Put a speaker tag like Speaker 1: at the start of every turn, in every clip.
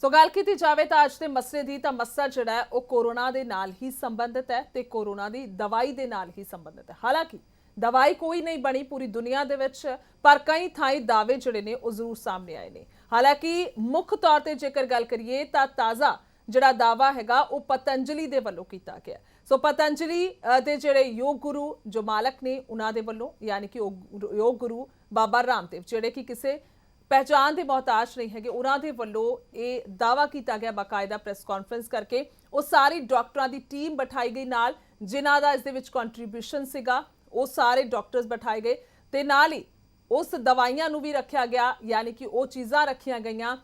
Speaker 1: ਸੋ ਗੱਲ ਕੀਤੀ ਜਾਵੇ ਤਾਂ ਅੱਜ ਦੇ ਮਸਲੇ ਦੀ ਤਾਂ ਮਸਲਾ ਜਿਹੜਾ ਹੈ ਉਹ ਕੋਰੋਨਾ ਦੇ ਨਾਲ ਹੀ ਸੰਬੰਧਿਤ ਹੈ ਤੇ ਕੋਰੋਨਾ ਦੀ ਦਵਾਈ ਦੇ ਨਾਲ ਹੀ ਸੰਬੰਧਿਤ ਹੈ। ਹਾਲਾਂਕਿ ਦਵਾਈ ਕੋਈ ਨਹੀਂ ਬਣੀ ਪੂਰੀ ਦੁਨੀਆ ਦੇ ਵਿੱਚ, ਪਰ ਕਈ ਥਾਈਂ ਦਾਅਵੇ ਜਿਹੜੇ ਨੇ ਉਹ ਜ਼ਰੂਰ ਸਾਹਮਣੇ ਆਏ ਨੇ। ਹਾਲਾਂਕਿ ਮੁੱਖ ਤੌਰ ਤੇ ਜੇਕਰ ਗੱਲ ਕਰੀਏ ਤਾਂ ਤਾਜ਼ਾ ਜਿਹੜਾ ਦਾਵਾ ਹੈਗਾ ਉਹ ਪਤੰਜਲੀ ਦੇ ਵੱਲੋਂ ਕੀਤਾ ਗਿਆ। ਸੋ ਪਤੰਜਲੀ ਦੇ ਜਿਹੜੇ ਯੋਗ ਗੁਰੂ ਜੋ ਮਾਲਕ ਨੇ ਉਹਨਾਂ ਦੇ ਵੱਲੋਂ, ਯਾਨੀ ਕਿ ਯੋਗ ਗੁਰੂ ਬਾਬਾ ਰਾਮਦੇਵ ਜਿਹੜੇ ਕਿ ਕਿਸੇ ਪਹਿਚਾਣ ਦੇ ਮੁਹਤਾਜ ਨਹੀਂ ਹੈਗੇ, ਉਹਨਾਂ ਦੇ ਵੱਲੋਂ ਇਹ ਦਾਵਾ ਕੀਤਾ ਗਿਆ ਬਾਕਾਇਦਾ ਪ੍ਰੈਸ ਕਾਨਫਰੰਸ ਕਰਕੇ। ਉਹ ਸਾਰੀ ਡਾਕਟਰਾਂ ਦੀ ਟੀਮ ਬਿਠਾਈ ਗਈ ਨਾਲ, ਜਿਨ੍ਹਾਂ ਦਾ ਇਸ ਦੇ ਵਿੱਚ ਕੰਟਰੀਬਿਊਸ਼ਨ ਸੀਗਾ, ਉਹ ਸਾਰੇ ਡਾਕਟਰਸ ਬਿਠਾਏ ਗਏ ਤੇ ਨਾਲ ਹੀ ਉਸ ਦਵਾਈਆਂ ਨੂੰ ਵੀ ਰੱਖਿਆ ਗਿਆ, ਯਾਨੀ ਕਿ ਉਹ ਚੀਜ਼ਾਂ ਰੱਖੀਆਂ ਗਈਆਂ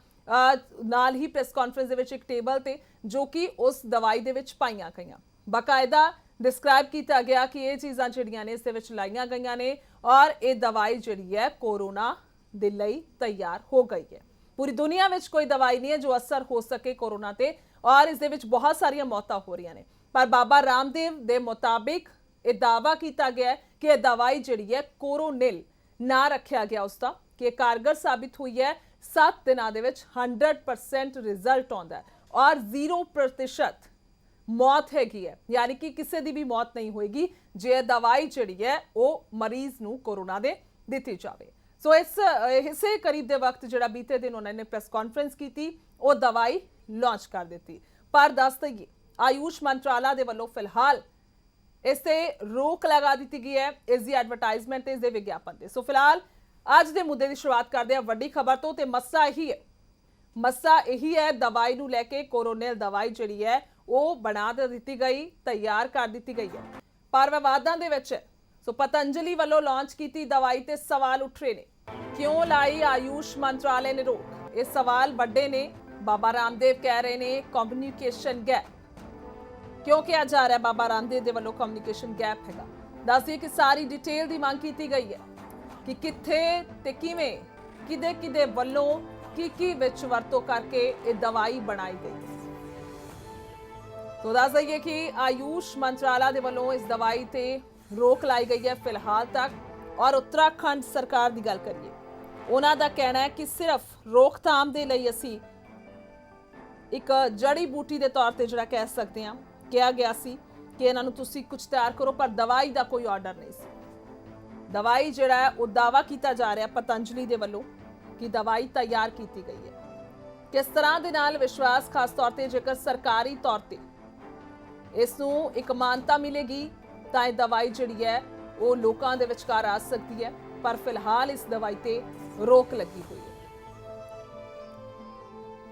Speaker 1: ਨਾਲ ਹੀ ਪ੍ਰੈਸ ਕਾਨਫਰੰਸ ਦੇ ਵਿੱਚ ਇੱਕ ਟੇਬਲ ਤੇ, ਜੋ ਕਿ ਉਸ ਦਵਾਈ ਦੇ ਵਿੱਚ ਪਾਈਆਂ ਗਈਆਂ। ਬਾਕਾਇਦਾ ਡਿਸਕ੍ਰਾਈਬ ਕੀਤਾ ਗਿਆ ਕਿ ਇਹ ਚੀਜ਼ਾਂ ਜਿਹੜੀਆਂ ਨੇ ਇਸ ਦੇ ਵਿੱਚ ਲਾਈਆਂ ਗਈਆਂ ਨੇ ਔਰ ਇਹ ਦਵਾਈ ਜਿਹੜੀ ਹੈ ਕੋਰੋਨਾ ਦੇ ਲਈ ਤਿਆਰ ਹੋ ਗਈ ਹੈ। ਪੂਰੀ ਦੁਨੀਆ ਵਿੱਚ ਕੋਈ ਦਵਾਈ ਨਹੀਂ ਹੈ ਜੋ ਅਸਰ ਹੋ ਸਕੇ ਕੋਰੋਨਾ ਤੇ, ਔਰ ਇਸ ਦੇ ਵਿੱਚ ਬਹੁਤ ਸਾਰੀਆਂ ਮੌਤਾਂ ਹੋ ਰਹੀਆਂ ਨੇ। ਪਰ ਬਾਬਾ ਰਾਮਦੇਵ ਦੇ ਮੁਤਾਬਿਕ ਇਹ ਦਾਵਾ ਕੀਤਾ ਗਿਆ ਹੈ ਕਿ ਇਹ ਦਵਾਈ ਜਿਹੜੀ ਹੈ ਕੋਰੋਨਿਲ ਨਾ ਰੱਖਿਆ ਗਿਆ ਉਸਦਾ, ਕਿ ਕਾਰਗਰ ਸਾਬਿਤ ਹੋਈ ਹੈ। 7 ਦਿਨਾਂ ਦੇ ਵਿੱਚ 100% ਰਿਜ਼ਲਟ ਆਉਂਦਾ ਹੈ ਔਰ 0% ਮੌਤ ਹੈਗੀ ਹੈ, ਯਾਨੀ ਕਿ ਕਿਸੇ ਦੀ ਵੀ ਮੌਤ ਨਹੀਂ ਹੋਏਗੀ ਜੇ ਇਹ ਦਵਾਈ ਜਿਹੜੀ ਹੈ ਉਹ ਮਰੀਜ਼ ਨੂੰ ਕੋਰੋਨਾ ਦੇ ਦਿੱਤੀ ਜਾਵੇ। ਸੋ ਇਸੇ ਕਰੀਬ ਦੇ ਵਕਤ ਜਿਹੜਾ ਬੀਤੇ ਦਿਨ ਉਹਨਾਂ ਨੇ ਪ੍ਰੈਸ ਕਾਨਫਰੰਸ ਕੀਤੀ, ਉਹ ਦਵਾਈ ਲਾਂਚ ਕਰ ਦਿੱਤੀ। ਪਰ ਦੱਸ ਦਈਏ ਆਯੂਸ਼ ਮੰਤਰਾਲਾ ਦੇ ਵੱਲੋਂ ਫਿਲਹਾਲ ਇਸ ਤੇ ਰੋਕ ਲਗਾ ਦਿੱਤੀ ਗਈ ਹੈ, ਇਸ ਦੀ ਐਡਵਰਟਾਈਜ਼ਮੈਂਟ ਤੇ, ਇਸ ਦੇ ਵਿਗਿਆਪਨ ਤੇ। ਸੋ ਫਿਲਹਾਲ ਅੱਜ ਦੇ ਮੁੱਦੇ ਦੀ ਸ਼ੁਰੂਆਤ ਕਰਦੇ ਹਾਂ ਵੱਡੀ ਖਬਰ ਤੋਂ, ਤੇ ਮਸਲਾ ਇਹੀ ਹੈ ਦਵਾਈ ਨੂੰ ਲੈ ਕੇ। ਕੋਰੋਨਿਲ ਦਵਾਈ ਜਿਹੜੀ ਹੈ ਉਹ ਬਣਾ ਦਿੱਤੀ ਗਈ, ਤਿਆਰ ਕਰ ਦਿੱਤੀ ਗਈ ਹੈ, ਪਰ ਵਿਵਾਦਾਂ ਦੇ ਵਿੱਚ। ਸੋ ਪਤੰਜਲੀ ਵੱਲੋਂ ਲਾਂਚ ਕੀਤੀ ਦਵਾਈ ਤੇ ਸਵਾਲ ਉੱਠ ਰਹੇ ਨੇ, ਕਿਉਂ ਲਾਈ ਆਯੂਸ਼ ਮੰਤਰਾਲੇ ਨੇ ਰੋਕ? ਇਹ ਸਵਾਲ ਵੱਡੇ ਨੇ। ਬਾਬਾ ਰਾਮਦੇਵ ਕਹਿ ਰਹੇ ਨੇ ਕਮਿਊਨੀਕੇਸ਼ਨ ਗੈਪ। ਕਿਉਂ ਕਿਹਾ ਜਾ ਰਿਹਾ ਬਾਬਾ ਰਾਮਦੇਵ ਦੇ ਵੱਲੋਂ ਕਮਿਊਨੀਕੇਸ਼ਨ ਗੈਪ ਹੈਗਾ? ਦੱਸ ਦਈਏ ਕਿ ਸਾਰੀ ਡਿਟੇਲ ਦੀ ਮੰਗ ਕੀਤੀ ਗਈ ਹੈ ਕਿ ਕਿੱਥੇ ਤੇ ਕਿਵੇਂ, ਕਿਹਦੇ ਵੱਲੋਂ ਕੀ ਵਿੱਚ ਵਰਤੋਂ ਕਰਕੇ ਇਹ ਦਵਾਈ ਬਣਾਈ ਗਈ। तो दस दईए कि आयुष मंत्रालय के वालों इस दवाई ते रोक लाई गई है फिलहाल तक। और उत्तराखंड सरकार की गल करिए, उन्हों का कहना है कि सिर्फ रोकथाम के लिए असी एक जड़ी बूटी के तौर पर जो कह सकते हैं, कहा गया सी कि इन्हों तुसी कुछ तैयार करो, पर दवाई का कोई ऑर्डर नहीं सी। दवाई जिहड़ा है वो दावा किया जा रहा पतंजलि के वालों कि दवाई तैयार की गई है। किस तरह के नाल विश्वास, खास तौर पर जेकर सरकारी तौर पर इसनूं एक मानता मिलेगी तो यह दवाई जिहड़ी है वो लोगों के विचकार आ सकती है। पर फिलहाल इस दवाई ते रोक लगी हुई है।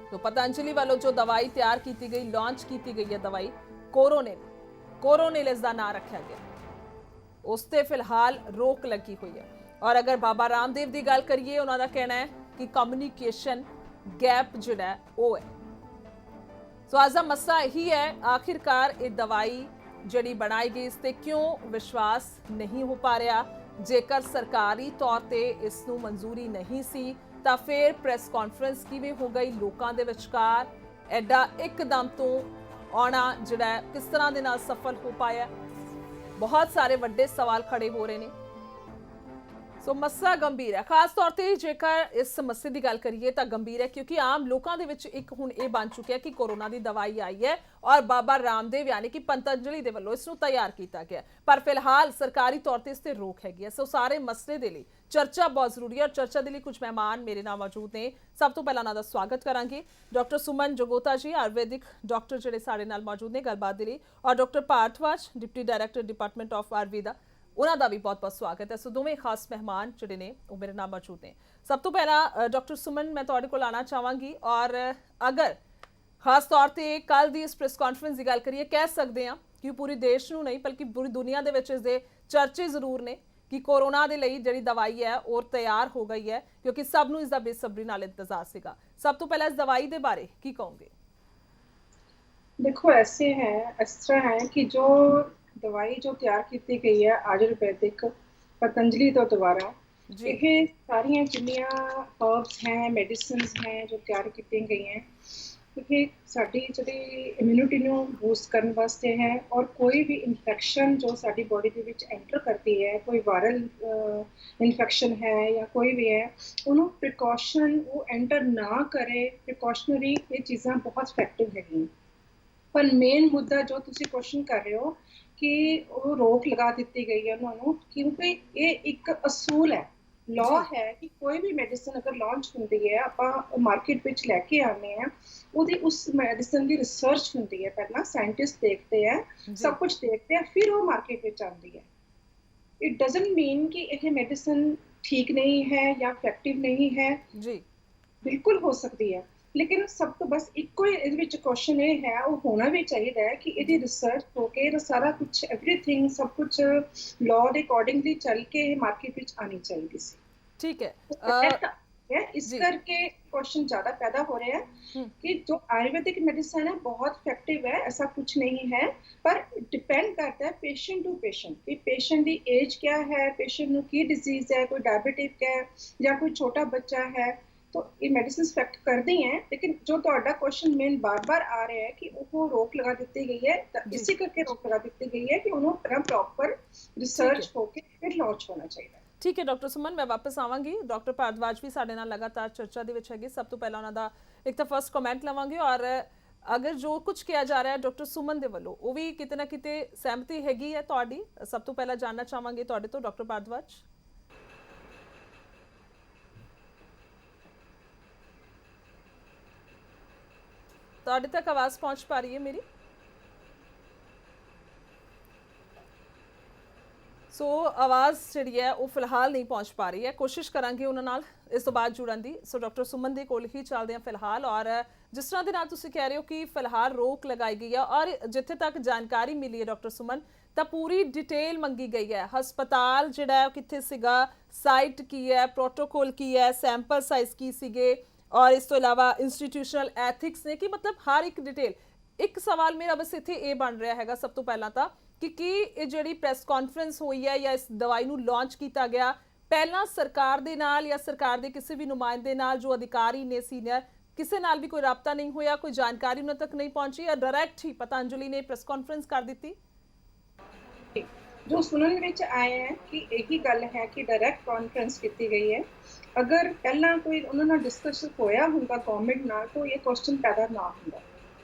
Speaker 1: तो पतंजलि वालों जो दवाई तैयार की गई, लॉन्च की गई है दवाई कोरोनिल इसका नाम रखा गया, उस ते फिलहाल रोक लगी हुई है। और अगर बाबा रामदेव की गल करिए, उन्होंने कहना है कि कम्युनिकेशन गैप जिहड़ा है वो है। सो आज का मसला यही है, आखिरकार ये दवाई जिहड़ी बनाई गई इस ते क्यों विश्वास नहीं हो पा रहा? जेकर सरकारी तौर पर इसनूं मंजूरी नहीं सी तो फिर प्रेस कॉन्फ्रेंस किवें हो गई लोगों के विचकार? एडा एकदम तो आना जिहड़ा किस तरह दे नाल सफल हो पाया? बहुत सारे वड्डे सवाल खड़े हो रहे हैं। सो मसला गंभीर है, खास तौर पर जेकर इस मसले की गल करिए तो गंभीर है, क्योंकि आम लोगों के विच एक हुण ये बन चुका है कि कोरोना की दवाई आई है और बाबा रामदेव यानी कि पतंजलि के वालों इसनूं तैयार किया गया, पर फिलहाल सरकारी तौर पर इस पर रोक हैगी है। सो सारे मसले के लिए चर्चा बहुत जरूरी है और चर्चा के लिए कुछ मेहमान मेरे नाल मौजूद ने। सब तो पहला उन्हां दा स्वागत करांगे डॉक्टर सुमन जगोता जी, आयुर्वेदिक डॉक्टर जिहड़े साडे नाल मौजूद ने गलबात दे लई, और doctor Parthvaj deputy director department of Ayurveda, उन्हों का भी बहुत बहुत स्वागत है। सो दोवें खास मेहमान जोड़े ने वो मेरे नाल मौजूद ने। सब तो पहला डॉक्टर सुमन मैं तुहाडे कोल आना चाहांगी, और अगर खास तौर पर कल की इस प्रेस कॉन्फ्रेंस की गल करिए, कह सकते हैं कि पूरे देश नूं नहीं बल्कि पूरी दुनिया के विच इसदे चर्चे जरूर ने कि कोरोना के लिए जिहड़ी दवाई है और तैयार हो गई है, क्योंकि सब नूं इसदा बेसब्री नाल इंतजार सीगा। सब तो पहला इस दवाई के बारे की कहोगे?
Speaker 2: देखो ऐसे है, इस तरह है कि जो दवाई जो तैयार की गई है आयुर्वेदिक पतंजलि तो द्वारा, ये सारिया जिन्नियां हर्ब्स हैं, मेडिसिन हैं जो तैयार की गई हैं, ਇਹ ਸਾਡੀ ਜਿਹੜੀ ਇਮਿਊਨਿਟੀ ਨੂੰ ਬੂਸਟ ਕਰਨ ਵਾਸਤੇ ਹੈ, ਔਰ ਕੋਈ ਵੀ ਇਨਫੈਕਸ਼ਨ ਜੋ ਸਾਡੀ ਬੋਡੀ ਦੇ ਵਿੱਚ ਐਂਟਰ ਕਰਦੀ ਹੈ, ਕੋਈ ਵਾਇਰਲ ਇਨਫੈਕਸ਼ਨ ਹੈ ਜਾਂ ਕੋਈ ਵੀ ਹੈ, ਉਹਨੂੰ ਪ੍ਰੀਕਾਸ਼ਨ ਉਹ ਐਂਟਰ ਨਾ ਕਰੇ। ਪ੍ਰੀਕਾਸ਼ਨਰੀ ਇਹ ਚੀਜ਼ਾਂ ਬਹੁਤ ਇਫੈਕਟਿਵ ਹੈਗੀਆਂ। ਪਰ ਮੇਨ ਮੁੱਦਾ ਜੋ ਤੁਸੀਂ ਕੁਐਸਚਨ ਕਰ ਰਹੇ ਹੋ ਕਿ ਉਹ ਰੋਕ ਲਗਾ ਦਿੱਤੀ ਗਈ ਹੈ ਉਹਨਾਂ ਨੂੰ, ਕਿਉਂਕਿ ਇਹ ਇੱਕ ਅਸੂਲ ਹੈ, ਲਾਅ ਹੈ ਕਿ ਕੋਈ ਵੀ ਮੈਡੀਸਨ ਅਗਰ ਲਾਂਚ ਹੁੰਦੀ ਹੈ, ਆਪਾਂ ਮਾਰਕੀਟ ਵਿੱਚ ਲੈ ਕੇ ਆਉਂਦੇ ਹਾਂ, ਉਹਦੀ ਉਸ ਮੈਡੀਸਨ ਦੀ ਰਿਸਰਚ ਹੁੰਦੀ ਹੈ। ਪਹਿਲਾਂ ਸਾਇੰਟਿਸਟ ਦੇਖਦੇ ਆ, ਸਭ ਕੁਝ ਦੇਖਦੇ ਆ, ਫਿਰ ਉਹ ਮਾਰਕੀਟ ਵਿੱਚ ਆਉਂਦੀ ਹੈ। ਇਟ ਡਜ਼ਨਟ ਮੀਨ ਕਿ ਇਹ ਮੈਡੀਸਨ ਠੀਕ ਨਹੀਂ ਹੈ ਜਾਂ ਇਫੈਕਟਿਵ ਨਹੀਂ ਹੈ
Speaker 1: ਜੀ,
Speaker 2: ਬਿਲਕੁਲ ਹੋ ਸਕਦੀ ਹੈ, ਲੇਕਿਨ ਸਭ ਤੋਂ ਬਸ ਇੱਕੋ ਹੀ ਇਹਦੇ ਵਿੱਚ ਕੁਐਸਚਨ ਇਹ ਹੈ, ਉਹ ਹੋਣਾ ਵੀ ਚਾਹੀਦਾ ਹੈ ਕਿ ਇਹਦੀ ਰਿਸਰਚ ਹੋ ਕੇ ਇਹਦਾ ਸਾਰਾ ਕੁਝ ਐਵਰੀਥਿੰਗ ਸਭ ਕੁਝ ਲਾਅ ਦੇ ਅਕੋਰਡਿੰਗਲੀ ਚੱਲ ਕੇ ਇਹ ਮਾਰਕੀਟ ਵਿੱਚ ਆਣੀ ਚਾਹੀਦੀ ਸੀ।
Speaker 1: ਠੀਕ ਹੈ।
Speaker 2: ਇਸ ਕਰਕੇ ਕੁਐਸਚਨ ਜ਼ਿਆਦਾ ਪੈਦਾ ਹੋ ਰਿਹਾ ਹੈ ਕਿ ਜੋ ਆयुर्वेदिक मेडिसिन है बहुत इफेक्टिव है, ऐसा कुछ नहीं है, पर डिपेंड करता है पेशेंट टू पेशेंट कि पेशेंट की एज क्या है, पेशेंट ਨੂੰ ਕੀ डिजीज है, कोई डायबिटिक है या कोई छोटा बच्चा है, तो ये मेडिसिन इफेक्ट करती हैं। लेकिन जो ਤੁਹਾਡਾ क्वेश्चन मेन बार-बार आ रहा है कि वो रोक लगा दी गई है, तो इसी करके रोक लगा दी गई है कि ਉਹਨੂੰ प्रॉपर रिसर्च होके फिर लॉन्च होना चाहिए।
Speaker 1: ठीक है डॉक्टर सुमन, मैं वापस आवांगी। डॉक्टर भारद्वाज भी साडे नाल लगातार चर्चा दे विच हैगे। सब तो पहला उन्हां दा एक तो फर्स्ट कमेंट लवांगे, और अगर जो कुछ किया जा रहा है डॉक्टर सुमन दे वल्लों वो भी किते ना किते सहमति हैगी है तुहाडी। सब तो पहला जानना चाहांगे तुहाडे तो डॉक्टर भारद्वाज। तुहाडे तक आवाज़ पहुंच पा रही है मेरी? सो आवाज़ जिहड़ी है वो फिलहाल नहीं पहुँच पा रही है। कोशिश करांगे उन्हां नाल इस तो बाद जुड़न दी। सो डॉक्टर सुमन दे कोल ही चलदे हां फिलहाल, और जिस तरह दे नाल तुसीं कह रहे हो कि फिलहाल रोक लगाई गई है, और जिथे तक जानकारी मिली है डॉक्टर सुमन, तो पूरी डिटेल मंगी गई है। हस्पताल जिहड़ा है कित्थे सीगा, साइट की है, प्रोटोकॉल की है, सैंपल साइज की सीगे, और इस तो इलावा इंस्टीट्यूशनल एथिक्स ने, कि मतलब हर एक डिटेल। एक सवाल मेरा बस इत्थे ये बन रहा हैगा सब तो पहला तां कि ये जिहड़ी प्रैस कॉन्फ्रेंस हुई है या इस दवाई नूं लॉन्च किया गया, पहला सरकार दे नाल या सरकार दे किसी भी नुमाइंदे नाल जो अधिकारी ने सीनियर किसी नाल भी कोई राबता नहीं होया, कोई जानकारी उन्हां तक नहीं पहुंची, या डायरैक्ट ही पतंजलि ने प्रैस कॉन्फ्रेंस कर दी?
Speaker 2: जो सुनने में आए हैं कि एक ही गल है कि डायरैक्ट कॉन्फ्रेंस की गई है। अगर पहला कोई उन्होंने डिस्कशन होया होगा गवर्नमेंट नाल, तो ये क्वेश्चन पैदा ना होंदा।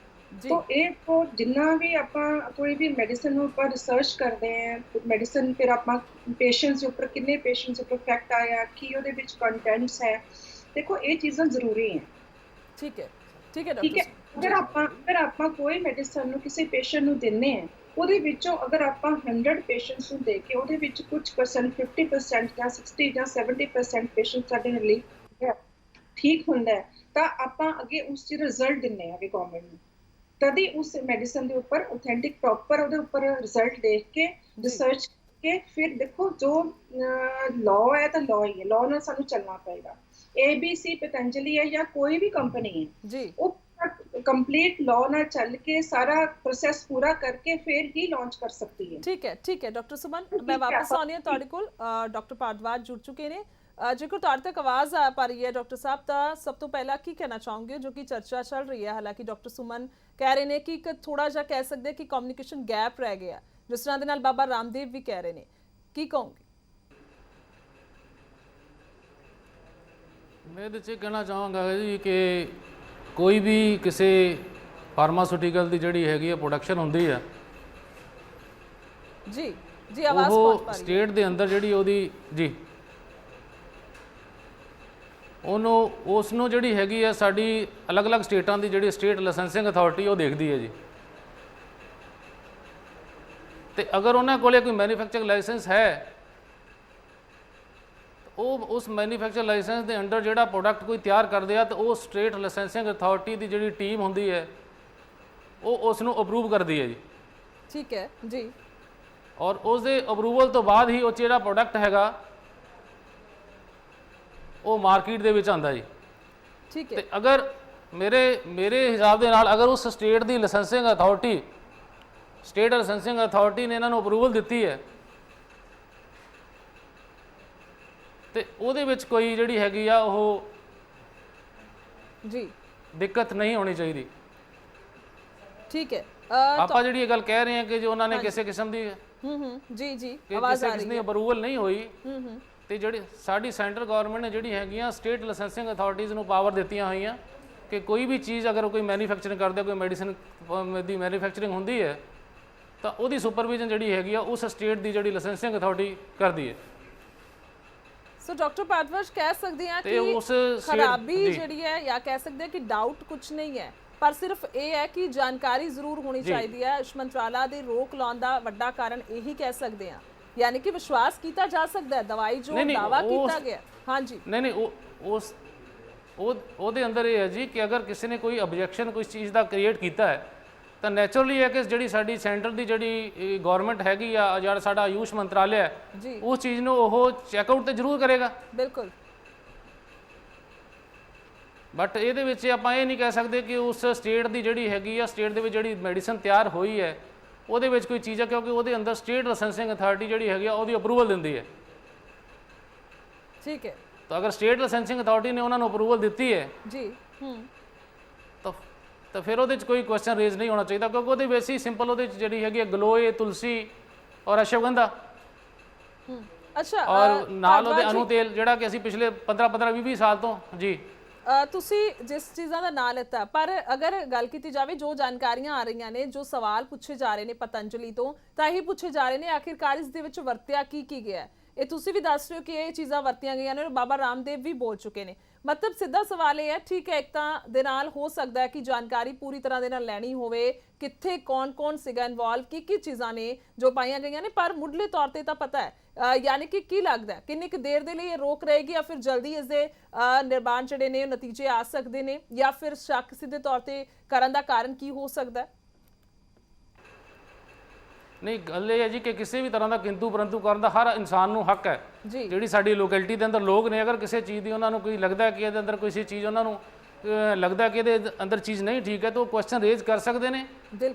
Speaker 2: तो एक तो जिन्ना भी आपां कोई भी मेडिसिन ऊपर रिसर्च करते हैं, मेडिसिन फिर आपां पेशेंट्स ऊपर किन्ने पेशेंट्स ऊपर इफेक्ट आया, की ਉਹਦੇ ਵਿੱਚ कंटेंट्स है, देखो ये चीज़ां जरूरी हैं।
Speaker 1: ठीक है, ठीक है
Speaker 2: ठीक है। अगर आपां कोई मेडिसिन ਨੂੰ ਕਿਸੇ पेशेंट ਨੂੰ ਦਿੰਨੇ हैं, ਉਹਦੇ ਵਿੱਚੋਂ ਅਗਰ ਆਪਾਂ 100 ਪੇਸ਼ੈਂਟਸ ਨੂੰ ਦੇ ਕੇ ਉਹਦੇ ਵਿੱਚ ਕੁਝ ਪਰਸੈਂਟ 50% ਜਾਂ 60 ਜਾਂ 70% ਪੇਸ਼ੈਂਟ ਸਾਡੇ ਲਈ ਠੀਕ ਹੁੰਦਾ ਹੈ, ਤਾਂ ਆਪਾਂ ਅੱਗੇ ਉਸ ਚ ਰਿਜ਼ਲਟ ਦਿੰਨੇ ਆ ਕਿ ਗਵਰਨਮੈਂਟ ਨੂੰ, ਤਦ ਹੀ ਉਸ ਮੈਡੀਸਨ ਦੇ ਉੱਪਰ ਆਥੈਂਟਿਕ ਪ੍ਰੋਪਰ ਉਹਦੇ ਉੱਪਰ ਰਿਜ਼ਲਟ ਦੇਖ ਕੇ ਰਿਸਰਚ ਕੇ ਫਿਰ ਦੇਖੋ ਜੋ ਲਾਅ ਹੈ ਤਾਂ ਲਾਅ ਹੀ ਹੈ, ਲਾਅ ਨਾਲ ਸਾਨੂੰ ਚੱਲਣਾ ਪਏਗਾ। ABC पतंजलि है या कोई भी कंपनी है जी, वो कंप्लीट लॉ ना चल के सारा प्रोसेस पूरा करके फिर ही लॉन्च कर सकती है।
Speaker 1: ठीक है डॉक्टर सुमन, मैं वापस आनी है तुहाडे कोल। डॉक्टर भारद्वाज जुड़ चुके ने। जेकर तुहाडे तक आवाज़ आ पा रही है डॉक्टर साहब, तो सब तो पहला की कहना चाहोगे, जो कि चर्चा चल रही है, हालांकि डॉक्टर सुमन कह रहे हैं कि एक थोड़ा जा कह सकते हैं कि कम्युनिकेशन गैप रह गया, जिस तरह दे नाल बाबा रामदेव भी कह रहे हैं, की कहोगे?
Speaker 3: मैं ਇਹਦੇ 'ਚ ਕਹਿਣਾ ਚਾਹਾਂਗਾ ਜੀ ਕਿ ਕੋਈ ਵੀ ਕਿਸੇ ਫਾਰਮਾਸਿਊਟੀਕਲ ਦੀ ਜਿਹੜੀ ਹੈਗੀ ਹੈ ਪ੍ਰੋਡਕਸ਼ਨ ਹੁੰਦੀ ਹੈ
Speaker 1: ਜੀ ਜੀ, ਆਵਾਜ਼ ਪਹੁੰਚ ਪਾ ਰਹੀ ਹੈ
Speaker 3: ਸਟੇਟ ਦੇ ਅੰਦਰ ਜਿਹੜੀ ਉਹਦੀ ਜੀ ਉਹਨੂੰ ਉਸ ਨੂੰ ਜਿਹੜੀ ਹੈਗੀ ਹੈ ਸਾਡੀ ਅਲੱਗ-ਅਲੱਗ ਸਟੇਟਾਂ ਦੀ ਜਿਹੜੀ ਸਟੇਟ ਲਾਇਸੈਂਸਿੰਗ ਅਥਾਰਟੀ ਉਹ ਦੇਖਦੀ ਹੈ ਜੀ। ਤੇ ਅਗਰ ਉਹਨਾਂ ਕੋਲੇ ਕੋਈ ਮੈਨੂਫੈਕਚਰਿੰਗ ਲਾਇਸੈਂਸ ਹੈ, ਉਹ ਉਸ ਮੈਨੂਫੈਕਚਰ ਲਾਇਸੈਂਸ ਦੇ ਅੰਡਰ ਜਿਹੜਾ ਪ੍ਰੋਡਕਟ ਕੋਈ ਤਿਆਰ ਕਰਦੇ ਆ, ਤਾਂ ਉਹ ਸਟੇਟ ਲਾਇਸੈਂਸਿੰਗ ਅਥਾਰਟੀ ਦੀ ਜਿਹੜੀ ਟੀਮ ਹੁੰਦੀ ਹੈ ਉਹ ਉਸ ਨੂੰ ਅਪਰੂਵ ਕਰਦੀ ਹੈ ਜੀ।
Speaker 1: ਠੀਕ ਹੈ ਜੀ।
Speaker 3: ਔਰ ਉਸ ਦੇ ਅਪਰੂਵਲ ਤੋਂ ਬਾਅਦ ਹੀ ਉਹ ਜਿਹੜਾ ਪ੍ਰੋਡਕਟ ਹੈਗਾ ਉਹ ਮਾਰਕੀਟ ਦੇ ਵਿੱਚ ਆਉਂਦਾ ਜੀ।
Speaker 1: ਠੀਕ ਹੈ।
Speaker 3: ਤੇ ਅਗਰ ਮੇਰੇ ਹਿਸਾਬ ਦੇ ਨਾਲ ਅਗਰ ਉਸ ਸਟੇਟ ਦੀ licensing authority, state licensing authority ਨੇ ਇਹਨਾਂ ਨੂੰ ਅਪਰੂਵਲ ਦਿੱਤੀ ਹੈ, ਤੇ ਉਹਦੇ ਵਿੱਚ ਕੋਈ ਜਿਹੜੀ ਹੈਗੀ ਆ ਉਹ
Speaker 1: ਜੀ
Speaker 3: ਦਿੱਕਤ ਨਹੀਂ ਹੋਣੀ ਚਾਹੀਦੀ।
Speaker 1: ठीक है।
Speaker 3: ਆਪਾਂ ਜਿਹੜੀ ਇਹ ਗੱਲ ਕਹਿ ਰਹੇ ਹਾਂ ਕਿ ਜੋ ਉਹਨਾਂ ਨੇ ਕਿਸੇ ਕਿਸਮ ਦੀ
Speaker 1: जी जी
Speaker 3: ਕਿ
Speaker 1: आवाज
Speaker 3: ਕਿਸੇ
Speaker 1: आ
Speaker 3: ਕਿਸਮ
Speaker 1: रही
Speaker 3: ਦੀ
Speaker 1: है।
Speaker 3: ਅਪਰੂਵਲ ਨਹੀਂ ਹੋਈ ਤੇ ਜਿਹੜੀ ਸਾਡੀ ਸੈਂਟਰ ਗਵਰਨਮੈਂਟ ਨੇ ਜਿਹੜੀ ਹੈਗੀਆਂ ਸਟੇਟ ਲਾਇਸੈਂਸਿੰਗ ਅਥਾਰਟੀਜ਼ ਨੂੰ ਪਾਵਰ ਦਿੱਤੀਆਂ ਹੋਈਆਂ ਕਿ ਕੋਈ ਵੀ ਚੀਜ਼ ਅਗਰ ਕੋਈ ਮੈਨੂਫੈਕਚਰਿੰਗ ਕਰਦੇ ਕੋਈ ਮੈਡੀਸਿਨ ਦੀ ਮੈਨੂਫੈਕਚਰਿੰਗ ਹੁੰਦੀ ਹੈ ਤਾਂ ਉਹਦੀ ਸੁਪਰਵਿਜ਼ਨ ਜਿਹੜੀ ਹੈਗੀ ਆ ਉਸ ਸਟੇਟ ਦੀ ਜਿਹੜੀ ਲਾਇਸੈਂਸਿੰਗ ਅਥਾਰਟੀ ਕਰਦੀ ਹੈ
Speaker 1: ਸੋ ਡਾਕਟਰ ਭਾਰਦਵਾਜ ਕਹਿ ਸਕਦੇ ਹਾਂ
Speaker 3: ਤੇ
Speaker 1: ਕਿ
Speaker 3: ਉਸ
Speaker 1: ਖਰਾਬੀ ਜਿਹੜੀ ਹੈ ਜਾਂ ਕਹਿ ਸਕਦੇ ਹਾਂ ਕਿ ਡਾਊਟ ਕੁਝ ਨਹੀਂ ਹੈ, ਪਰ ਸਿਰਫ ਇਹ ਹੈ ਕਿ ਜਾਣਕਾਰੀ ਜ਼ਰੂਰ ਹੋਣੀ ਚਾਹੀਦੀ ਹੈ। ਇਸ ਮੰਤਰਾਲਾ ਦੇ ਰੋਕ ਲਾਉਣ ਦਾ ਵੱਡਾ ਕਾਰਨ ਇਹੀ ਕਹਿ ਸਕਦੇ ਹਾਂ, ਯਾਨੀ ਕਿ ਵਿਸ਼ਵਾਸ ਕੀਤਾ ਜਾ ਸਕਦਾ ਹੈ ਦਵਾਈ ਜੋ ਦਾਵਾ ਕੀਤਾ ਗਿਆ। ਹਾਂਜੀ
Speaker 3: ਨਹੀਂ ਉਹਦੇ ਅੰਦਰ ਇਹ ਹੈ ਜੀ ਕਿ ਅਗਰ ਕਿਸੇ ਨੇ ਕੋਈ ਆਬਜੈਕਸ਼ਨ ਕੋਈ ਚੀਜ਼ ਦਾ ਕ੍ਰੀਏਟ ਕੀਤਾ ਹੈ ਤਾਂ ਨੈਚੁਰਲੀ ਹੈ ਕਿ ਜਿਹੜੀ ਸਾਡੀ ਸੈਂਟਰ ਦੀ ਜਿਹੜੀ ਗਵਰਨਮੈਂਟ ਹੈਗੀ ਆ ਜਿਹੜਾ ਸਾਡਾ ਆਯੂਸ਼ ਮੰਤਰਾਲਾ ਹੈ
Speaker 1: ਜੀ
Speaker 3: ਉਸ ਚੀਜ਼ ਨੂੰ ਉਹ ਚੈੱਕਆਊਟ ਤੇ ਜ਼ਰੂਰ ਕਰੇਗਾ।
Speaker 1: ਬਿਲਕੁਲ।
Speaker 3: ਬਟ ਇਹਦੇ ਵਿੱਚ ਆਪਾਂ ਇਹ ਨਹੀਂ ਕਹਿ ਸਕਦੇ ਕਿ ਉਸ ਸਟੇਟ ਦੀ ਜਿਹੜੀ ਹੈਗੀ ਆ ਸਟੇਟ ਦੇ ਵਿੱਚ ਜਿਹੜੀ ਮੈਡੀਸਨ ਤਿਆਰ ਹੋਈ ਹੈ ਉਹਦੇ ਵਿੱਚ ਕੋਈ ਚੀਜ਼ ਹੈ ਕਿਉਂਕਿ ਉਹਦੇ ਅੰਦਰ ਸਟੇਟ ਲਾਇਸੈਂਸਿੰਗ ਅਥਾਰਟੀ ਜਿਹੜੀ ਹੈਗੀ ਆ ਉਹਦੀ ਅਪਰੂਵਲ ਦਿੰਦੀ ਹੈ।
Speaker 1: ਠੀਕ ਹੈ
Speaker 3: ਤਾਂ ਅਗਰ ਸਟੇਟ ਲਾਇਸੈਂਸਿੰਗ ਅਥਾਰਟੀ ਨੇ ਉਹਨਾਂ ਨੂੰ ਅਪਰੂਵਲ ਦਿੱਤੀ ਹੈ
Speaker 1: ਜੀ
Speaker 3: ਤਾਂ ਫਿਰ ਉਹਦੇ 'ਚ ਕੋਈ ਕੁਐਸਚਨ ਰੇਜ਼ ਨਹੀਂ ਹੋਣਾ ਚਾਹੀਦਾ ਕਿਉਂਕਿ ਉਹਦੇ ਵਿੱਚ ਹੀ ਸਿੰਪਲ ਉਹਦੇ 'ਚ ਜਿਹੜੀ ਹੈਗੀ ਹੈ ਗਲੋਏ ਤੁਲਸੀ ਔਰ ਅਸ਼ਵਗੰਧਾ
Speaker 1: ਅੱਛਾ
Speaker 3: ਔਰ ਨਾਲ ਉਹਦੇ ਅਨੂ ਤੇਲ ਜਿਹੜਾ ਕਿ ਅਸੀਂ ਪਿਛਲੇ 15-20 ਸਾਲ ਤੋਂ ਜੀ
Speaker 1: ਤੁਸੀਂ ਜਿਸ ਚੀਜ਼ਾਂ ਦਾ ਨਾਂ ਲਿੱਤਾ, ਪਰ ਅਗਰ ਗੱਲ ਕੀਤੀ ਜਾਵੇ ਜੋ ਜਾਣਕਾਰੀਆਂ ਆ ਰਹੀਆਂ ਨੇ ਜੋ ਸਵਾਲ ਪੁੱਛੇ ਜਾ ਰਹੇ ਨੇ ਪਤੰਜਲੀ ਤੋਂ ਤਾਂ ਇਹੀ ਪੁੱਛੇ ਜਾ ਰਹੇ ਨੇ ਆਖਿਰਕਾਰ ਇਸ ਦੇ ਵਿੱਚ ਵਰਤਿਆ ਕੀ ਗਿਆ ਹੈ। ਇਹ ਤੁਸੀਂ ਵੀ ਦੱਸ ਰਹੇ ਹੋ ਕਿ ਇਹ ਚੀਜ਼ਾਂ ਵਰਤੀਆਂ ਗਈਆਂ ਨੇ ਔਰ ਬਾਬਾ ਰਾਮਦੇਵ ਵੀ ਬੋਲ ਚੁੱਕੇ ਨੇ। ਮਤਲਬ ਸਿੱਧਾ ਸਵਾਲ ਇਹ ਹੈ, ਠੀਕ ਹੈ, ਇੱਕ ਤਾਂ ਦੇ ਨਾਲ ਹੋ ਸਕਦਾ ਹੈ ਕਿ ਜਾਣਕਾਰੀ ਪੂਰੀ ਤਰ੍ਹਾਂ ਦੇ ਨਾਲ ਲੈਣੀ ਹੋਵੇ ਕਿੱਥੇ ਕੌਣ ਸੀਗਾ ਇਨਵੋਲਵ ਕੀ ਚੀਜ਼ਾਂ ਨੇ ਜੋ ਪਾਈਆਂ ਗਈਆਂ ਨੇ, ਪਰ ਮੁੱਢਲੇ ਤੌਰ ਤੇ ਤਾਂ ਪਤਾ ਹੈ। ਯਾਨੀ ਕਿ ਕੀ ਲੱਗਦਾ ਹੈ ਕਿੰਨੀ ਕੁ ਦੇਰ ਦੇ ਲਈ ਇਹ ਰੋਕ ਰਹੇਗੀ ਜਾਂ ਫਿਰ ਜਲਦੀ ਇਸ ਦੇ ਨਿਰਮਾਣ ਜਿਹੜੇ ਨੇ ਨਤੀਜੇ ਆ ਸਕਦੇ ਨੇ, ਜਾਂ ਫਿਰ ਸ਼ੱਕ ਸਿੱਧੇ ਤੌਰ ਤੇ ਕਰਨ ਦਾ ਕਾਰਨ ਕੀ ਹੋ ਸਕਦਾ ਹੈ?
Speaker 3: ਨਹੀਂ ਗੱਲ ਇਹ ਹੈ ਜੀ ਕਿ ਕਿਸੇ ਵੀ ਤਰ੍ਹਾਂ ਦਾ ਕਿੰਤੂ ਪਰੰਤੂ ਕਰਨ ਦਾ ਹਰ ਇਨਸਾਨ ਨੂੰ ਹੱਕ ਹੈ।
Speaker 1: ਜੀ
Speaker 3: ਜਿਹੜੀ ਸਾਡੀ ਲੋਕੈਲਿਟੀ ਦੇ ਅੰਦਰ ਲੋਕ ਨੇ ਅਗਰ ਕਿਸੇ ਚੀਜ਼ ਦੀ ਉਹਨਾਂ ਨੂੰ ਕੋਈ ਲੱਗਦਾ ਕਿ ਇਹਦੇ ਅੰਦਰ ਕੋਈ ਚੀਜ਼ ਉਹਨਾਂ ਨੂੰ ਲੱਗਦਾ ਕਿ ਇਹਦੇ ਅੰਦਰ ਚੀਜ਼ ਨਹੀਂ ਠੀਕ ਹੈ ਤਾਂ ਉਹ ਕੁਐਸਚਨ ਰੇਜ਼ ਕਰ ਸਕਦੇ ਨੇ।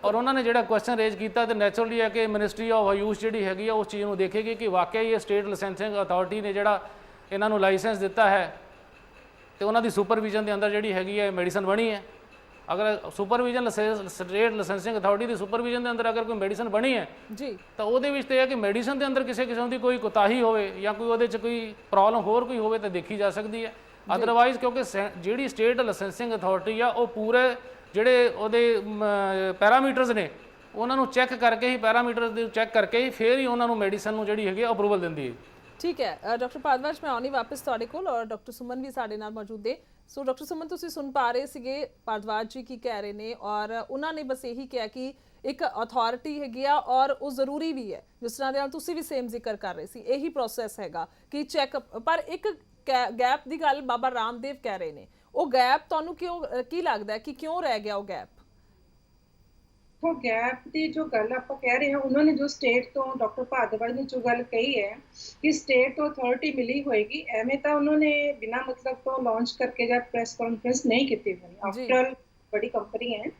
Speaker 3: ਔਰ ਉਹਨਾਂ ਨੇ ਜਿਹੜਾ ਕੁਐਸਚਨ ਰੇਜ਼ ਕੀਤਾ ਤੇ ਨੈਚੁਰਲੀ ਹੈ ਕਿ ਮਿਨਿਸਟਰੀ ਆਫ ਆਯੂਸ਼ ਜਿਹੜੀ ਹੈਗੀ ਆ ਉਸ ਚੀਜ਼ ਨੂੰ ਦੇਖੇਗੀ ਕਿ ਵਾਕਿਆ ਹੀ ਇਹ ਸਟੇਟ ਲਾਇਸੈਂਸਿੰਗ ਅਥਾਰਟੀ ਨੇ ਜਿਹੜਾ ਇਹਨਾਂ ਨੂੰ ਲਾਇਸੈਂਸ ਦਿੱਤਾ ਹੈ ਤੇ ਉਹਨਾਂ ਦੀ ਸੁਪਰਵਿਜ਼ਨ ਦੇ ਅੰਦਰ ਜਿਹੜੀ ਹੈਗੀ ਹੈ ਮੈਡੀਸਨ ਬਣੀ ਹੈ। ਅਗਰ ਸੁਪਰਵਿਜ਼ਨ ਸਟੇਟ ਲਾਇਸੈਂਸਿੰਗ ਅਥਾਰਟੀ ਦੀ ਸੁਪਰਵਿਜ਼ਨ ਦੇ ਅੰਦਰ ਅਗਰ ਕੋਈ ਮੈਡੀਸਨ ਬਣੀ ਹੈ
Speaker 1: ਜੀ
Speaker 3: ਤਾਂ ਉਹਦੇ ਵਿੱਚ ਤੇ ਇਹ ਹੈ ਕਿ ਮੈਡੀਸਨ ਦੇ ਅੰਦਰ ਕਿਸੇ ਕਿਸਮ ਦੀ ਕੋਈ ਕੁਤਾਹੀ ਹੋਵੇ ਜਾਂ ਕੋਈ ਉਹਦੇ 'ਚ ਕੋਈ ਪ੍ਰੋਬਲਮ ਹੋਰ ਕੋਈ ਹੋਵੇ ਤਾਂ ਦੇਖੀ ਜਾ ਸਕਦੀ ਹੈ। ਅਦਰਵਾਈਜ਼ ਕਿਉਂਕਿ ਜਿਹੜੀ ਸਟੇਟ ਲਾਇਸੈਂਸਿੰਗ ਅਥਾਰਟੀ ਆ ਉਹ ਪੂਰੇ ਜਿਹੜੇ ਉਹਦੇ ਪੈਰਾਮੀਟਰਸ ਨੇ ਉਹਨਾਂ ਨੂੰ ਚੈੱਕ ਕਰਕੇ ਹੀ ਪੈਰਾਮੀਟਰਸ ਦੇ ਚੈੱਕ ਕਰਕੇ ਹੀ ਫਿਰ ਹੀ ਉਹਨਾਂ ਨੂੰ ਮੈਡੀਸਨ ਨੂੰ ਜਿਹੜੀ ਹੈਗੀ ਅਪਰੂਵਲ ਦਿੰਦੀ ਹੈ।
Speaker 1: ਠੀਕ ਹੈ ਡਾਕਟਰ ਭਾਰਦਵਾਜ, ਮੈਂ ਆਉਣੀ ਵਾਪਸ ਤੁਹਾਡੇ ਕੋਲ ਔਰ ਡਾਕਟਰ ਸੁਮਨ ਵੀ ਸਾਡੇ ਨਾਲ ਮੌਜੂਦ ਹੈ। ਸੋ ਡਾਕਟਰ ਸੁਮਨ, ਤੁਸੀਂ ਸੁਣ ਪਾ ਰਹੇ ਸੀਗੇ ਭਾਰਦਵਾਜ ਜੀ ਕੀ ਕਹਿ ਰਹੇ ਨੇ ਔਰ ਉਹਨਾਂ ਨੇ ਬਸ ਇਹੀ ਕਿਹਾ ਕਿ ਇੱਕ ਅਥਾਰਟੀ ਹੈਗੀ ਆ ਔਰ ਉਹ ਜ਼ਰੂਰੀ ਵੀ ਹੈ, ਜਿਸ ਤਰ੍ਹਾਂ ਦੇ ਨਾਲ ਤੁਸੀਂ ਵੀ ਸੇਮ ਜ਼ਿਕਰ ਕਰ ਰਹੇ ਸੀ ਇਹੀ ਪ੍ਰੋਸੈਸ ਹੈਗਾ ਕਿ ਚੈੱਕ। ਪਰ ਇੱਕ ਗੈਪ ਦੀ ਗੱਲ ਬਾਬਾ ਰਾਮਦੇਵ ਕਹਿ ਰਹੇ ਨੇ, ਉਹ ਗੈਪ ਤੁਹਾਨੂੰ ਕੀ ਲੱਗਦਾ ਕਿ ਕਿਉਂ ਰਹਿ ਗਿਆ ਉਹ ਗੈਪ?
Speaker 2: ਉਹ ਗੈਪ ਦੀ ਜੋ ਗੱਲ ਆਪਾਂ ਕਹਿ ਰਹੇ ਹਾਂ, ਉਹਨਾਂ ਨੇ ਜੋ ਸਟੇਟ ਤੋਂ ਡਾਕਟਰ ਭਾਰਦਵਾਜ ਨੇ ਜੋ ਗੱਲ ਕਹੀ ਹੈ ਕਿ ਸਟੇਟ ਤੋਂ ਅਥਾਰਟੀ ਮਿਲੀ ਹੋਏਗੀ, ਐਵੇਂ ਤਾਂ ਉਹਨਾਂ ਨੇ ਬਿਨਾਂ ਮਤਲਬ ਤੋਂ ਲਾਂਚ ਕਰਕੇ ਜਾਂ ਪ੍ਰੈਸ ਕਾਨਫਰੰਸ ਨਹੀਂ ਕੀਤੀ ਹੋਈ। ਆਫਟਰ बड़ी कंपनी है,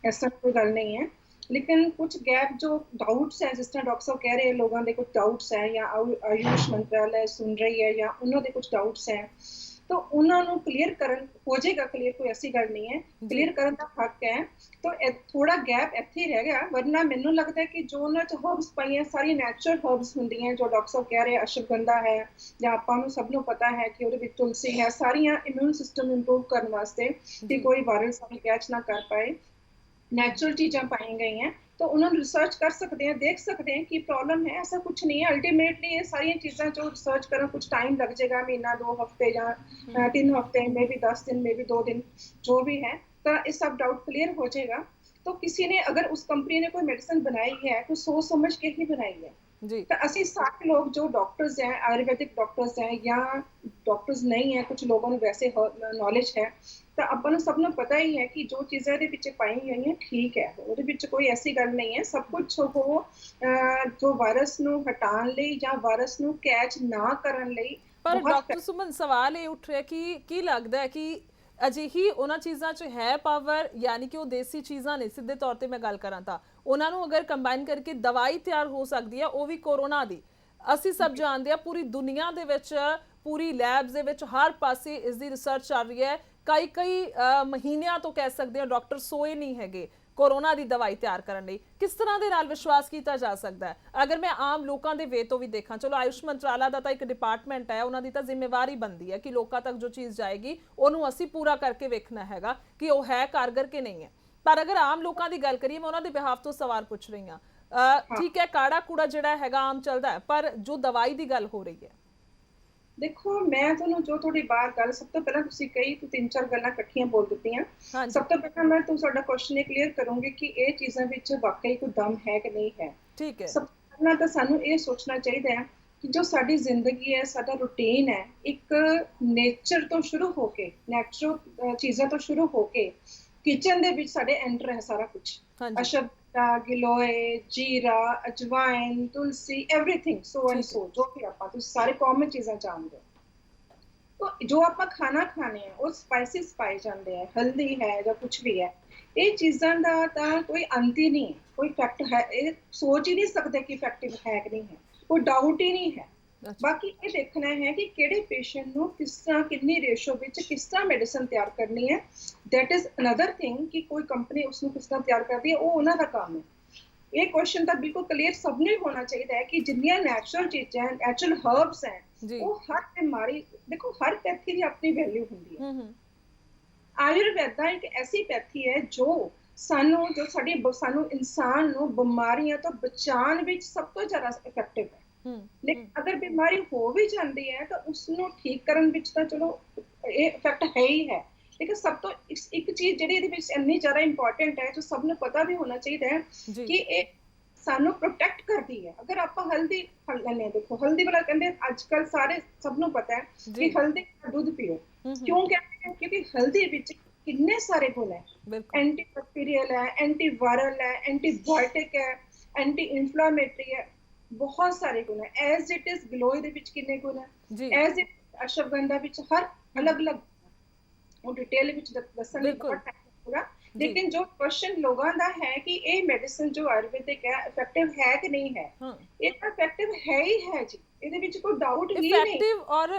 Speaker 2: ऐसा कोई गल नहीं है। लेकिन कुछ गैप जो डाउट्स है, जिस तरह डॉक्टर साहब कह रहे हैं लोगों के कुछ डाउट्स है या आयुष मंत्रालय सुन रही है या उन्होंने कुछ डाउट्स है तो उन्होंने क्लीयर करन हो जाएगा। क्लीयर कोई ऐसी गल नहीं है, क्लीयर करन दा हक है। तो थोड़ा गैप इत्थे रह गया, वरना मैनूं लगता है कि जो उन्हां च हर्ब्स पाईयां सारी नैचुरल हर्ब्स हुंदियां जो डॉक्टर साहब कह रहे अश्वगंधा है या आपां नूं सब नूं पता है कि उहदे विच तुलसी है, सारियां इम्यून सिस्टम इंप्रूव करन वास्ते कि कोई वायरस सानूं कैच ना कर पाए, नैचुरल चीज़ां पाई गई हैं। तो उन्होंने रिसर्च कर सकते हैं, देख सकते हैं कि प्रॉब्लम है, ऐसा कुछ नहीं है। अल्टीमेटली ये सारी चीज़ां जो रिसर्च करें कुछ टाइम लग जाएगा, महीना 2 हफ्ते या 3 हफ्ते में भी 10 दिन में भी 2 दिन जो भी है, तो ये सब डाउट क्लियर हो जाएगा। तो किसी ने अगर उस कंपनी ने कोई मेडिसिन बनाई है तो सोच समझ के ही बनाई है जी। तो असी सारे लोग जो डॉक्टर्स हैं, आयुर्वेदिक डॉक्टर्स हैं या डॉक्टर्स नहीं है, कुछ लोगों को वैसे नॉलेज है, तो अपन सब नूं पता ही है कि जो चीज़ां इहदे विच पाई गई हैं ठीक है, उहदे विच कोई ऐसी गल नहीं है। सब कुछ वो जो वायरस नूं हटाउण लई या वायरस नूं कैच ना करन लई।
Speaker 1: पर डॉक्टर सुमन सवाल ये उठ रहा कि की लगदा है कि ਅਜਿਹੀ ਉਹਨਾਂ ਚੀਜ਼ਾਂ 'ਚ ਹੈ ਪਾਵਰ, ਯਾਨੀ ਕਿ ਉਹ ਦੇਸੀ ਚੀਜ਼ਾਂ ਨੇ, ਸਿੱਧੇ ਤੌਰ ਤੇ ਮੈਂ ਗੱਲ ਕਰਾਂ ਤਾਂ ਉਹਨਾਂ ਨੂੰ ਅਗਰ ਕੰਬਾਈਨ ਕਰਕੇ ਦਵਾਈ ਤਿਆਰ ਹੋ ਸਕਦੀ ਹੈ, ਉਹ ਵੀ ਕੋਰੋਨਾ ਦੀ। ਅਸੀਂ ਸਭ ਜਾਣਦੇ ਆ ਪੂਰੀ ਦੁਨੀਆ ਦੇ ਵਿੱਚ, ਪੂਰੀ ਲੈਬਸ ਦੇ ਵਿੱਚ ਹਰ ਪਾਸੇ ਇਸ ਦੀ ਰਿਸਰਚ ਚੱਲ ਰਹੀ ਹੈ। ਕਈ ਮਹੀਨਿਆਂ ਤੋਂ ਕਹਿ ਸਕਦੇ ਹਾਂ ਡਾਕਟਰ ਸੋਏ ਨਹੀਂ ਹੈਗੇ ਕੋਰੋਨਾ ਦੀ ਦਵਾਈ ਤਿਆਰ ਕਰਨ ਲਈ, ਕਿਸ ਤਰ੍ਹਾਂ ਦੇ ਨਾਲ ਵਿਸ਼ਵਾਸ ਕੀਤਾ ਜਾ ਸਕਦਾ ਹੈ? ਅਗਰ ਮੈਂ ਆਮ ਲੋਕਾਂ ਦੇ ਵੇ ਤੋਂ ਵੀ ਦੇਖਾਂ, ਚਲੋ ਆਯੁਸ਼ ਮੰਤਰਾਲਾ ਦਾ ਤਾਂ ਇੱਕ ਡਿਪਾਰਟਮੈਂਟ ਹੈ, ਉਹਨਾਂ ਦੀ ਤਾਂ ਜ਼ਿੰਮੇਵਾਰੀ ਬਣਦੀ ਹੈ ਕਿ ਲੋਕਾਂ ਤੱਕ ਜੋ ਚੀਜ਼ ਜਾਏਗੀ ਉਹਨੂੰ ਅਸੀਂ ਪੂਰਾ ਕਰਕੇ ਵੇਖਣਾ ਹੈਗਾ ਕਿ ਉਹ ਹੈ ਕਾਰਗਰ ਕਿ ਨਹੀਂ ਹੈ। ਪਰ ਅਗਰ ਆਮ ਲੋਕਾਂ ਦੀ ਗੱਲ ਕਰੀਏ, ਮੈਂ ਉਹਨਾਂ ਦੇ ਬਿਹਾਫ ਤੋਂ ਸਵਾਲ ਪੁੱਛ ਰਹੀ ਹਾਂ। ਠੀਕ ਹੈ, ਕਾੜਾ ਕੂੜਾ ਜਿਹੜਾ ਹੈਗਾ ਆਮ ਚੱਲਦਾ ਹੈ, ਪਰ ਜੋ ਦਵਾਈ ਦੀ ਗੱਲ ਹੋ ਰਹੀ ਹੈ।
Speaker 2: ਦੇਖੋ, ਮੈਂ ਤੁਹਾਨੂੰ ਜੋ ਤੁਹਾਡੀ ਬਾਤ ਗੱਲ ਸਭ ਤੋਂ ਪਹਿਲਾਂ ਤੁਸੀਂ ਕਹੀ ਤੂੰ 3-4 ਗੱਲਾਂ ਇਕੱਠੀਆਂ ਬੋਲ ਦਿੱਤੀਆਂ। ਸਭ ਤੋਂ ਪਹਿਲਾਂ ਮੈਂ ਤੁਹਾਡਾ ਕੁਐਸਚਨ ਕਲੀਅਰ ਕਰੂੰਗੀ ਕਿ ਇਹ ਚੀਜ਼ਾਂ ਵਿੱਚ ਵਾਕਈ ਕੋਈ ਦਮ ਹੈ ਕਿ ਨਹੀਂ ਹੈ।
Speaker 1: ਠੀਕ ਹੈ।
Speaker 2: ਸਭ ਤੋਂ ਪਹਿਲਾਂ ਤਾਂ ਸਾਨੂੰ ਇਹ ਸੋਚਣਾ ਚਾਹੀਦਾ ਹੈ ਕਿ ਜੋ ਸਾਡੀ ਜ਼ਿੰਦਗੀ ਹੈ, ਸਾਡਾ ਰੂਟੀਨ ਹੈ, ਇੱਕ ਨੇਚਰ ਤੋਂ ਸ਼ੁਰੂ ਹੋ ਕੇ, ਨੈਚੁਰਲ ਚੀਜ਼ਾਂ ਤੋਂ ਸ਼ੁਰੂ ਹੋ ਕੇ ਕਿਚਨ ਦੇ ਵਿੱਚ ਸਾਡੇ ਐਂਟਰ ਹੈ ਸਾਰਾ ਕੁਝ। ਅਸ਼ਵਗੰਧਾ, ਗਿਲੋਏ, ਜੀਰਾ, ਅਜਵਾਇਨ, ਤੁਲਸੀ, ਐਵਰੀਥਿੰਗ ਸੋ ਐਂਡ ਸੋ, ਜੋ ਵੀ ਆਪਾਂ ਤੁਸੀਂ ਸਾਰੇ ਕਾਮਨ ਚੀਜ਼ਾਂ ਜਾਣਦੇ ਹੋ। तो जो आप खाना खाने वो स्पाइसिस पाए जाते हैं, हल्दी है या कुछ भी है, ये चीज़ों का तो कोई अंत ही नहीं है, कोई इफेक्ट है, ये सोच ही नहीं सकते कि इफेक्टिव है कि नहीं है, कोई डाउट ही नहीं है। बाकी ये देखना है कि किहड़े पेशेंट नूं किस तरह कितनी रेशो विच किस तरह मेडिसिन तैयार करनी है। दैट इज अनदर थिंग कि कोई कंपनी उसनूं किस तरह तैयार करती है, वो उन्हां दा काम है। ये क्वेश्चन तो बिल्कुल क्लीयर सबने होना चाहिए है कि जिन्नियां नैचुरल चीज़ां, नैचुरल हर्ब्स हैं, वो हर बीमारी, देखो हर पैथी की अपनी वैल्यू होंदी है। आयुर्वेदा एक ऐसी पैथी है जो सानू इंसान नूं बीमारियां तो बचाने विच सब तो ज़्यादा इफेक्टिव है। लेकिन अगर बीमारी हो भी जाती है तो उसनूं ठीक करन विच तां चलो ये इफेक्ट है ही है, लेकिन सब तो एक चीज़ जिहड़ी इहदे विच इन्नी ज़्यादा इंपॉर्टेंट है जो सबनूं पता भी होना चाहिए है कि एक सानू प्रोटेक्ट करती है। अगर आप हल्दी लेने, देखो हल्दी वाला कहते आजकल सारे सबनों पता है कि हल्दी का दूध पियो। क्यों कहते हैं? क्योंकि हल्दी विच कितने सारे गुण है, एंटी बैक्टीरियल है, एंटी वायरल है, एंटीबायोटिक है, एंटी इंफ्लेमेटरी है, बहुत सारे गुण है। एज इट इज गिलोय दे विच कितने गुण है, एज इट अश्वगंधा विच हर अलग अलग वो डिटेल विच दसन बहुत टाइम होगा। लेकिन जो क्वेश्चन लोगों का है कि ये मेडिसिन जो आयुर्वेदिक है इफेक्टिव है कि नहीं है, ये इफेक्टिव है ही है जी, ਇਹਦੇ ਵਿੱਚ ਕੋਈ ਡਾਊਟ ਹੀ ਨਹੀਂ।
Speaker 1: ਇਫੈਕਟਿਵ ਔਰ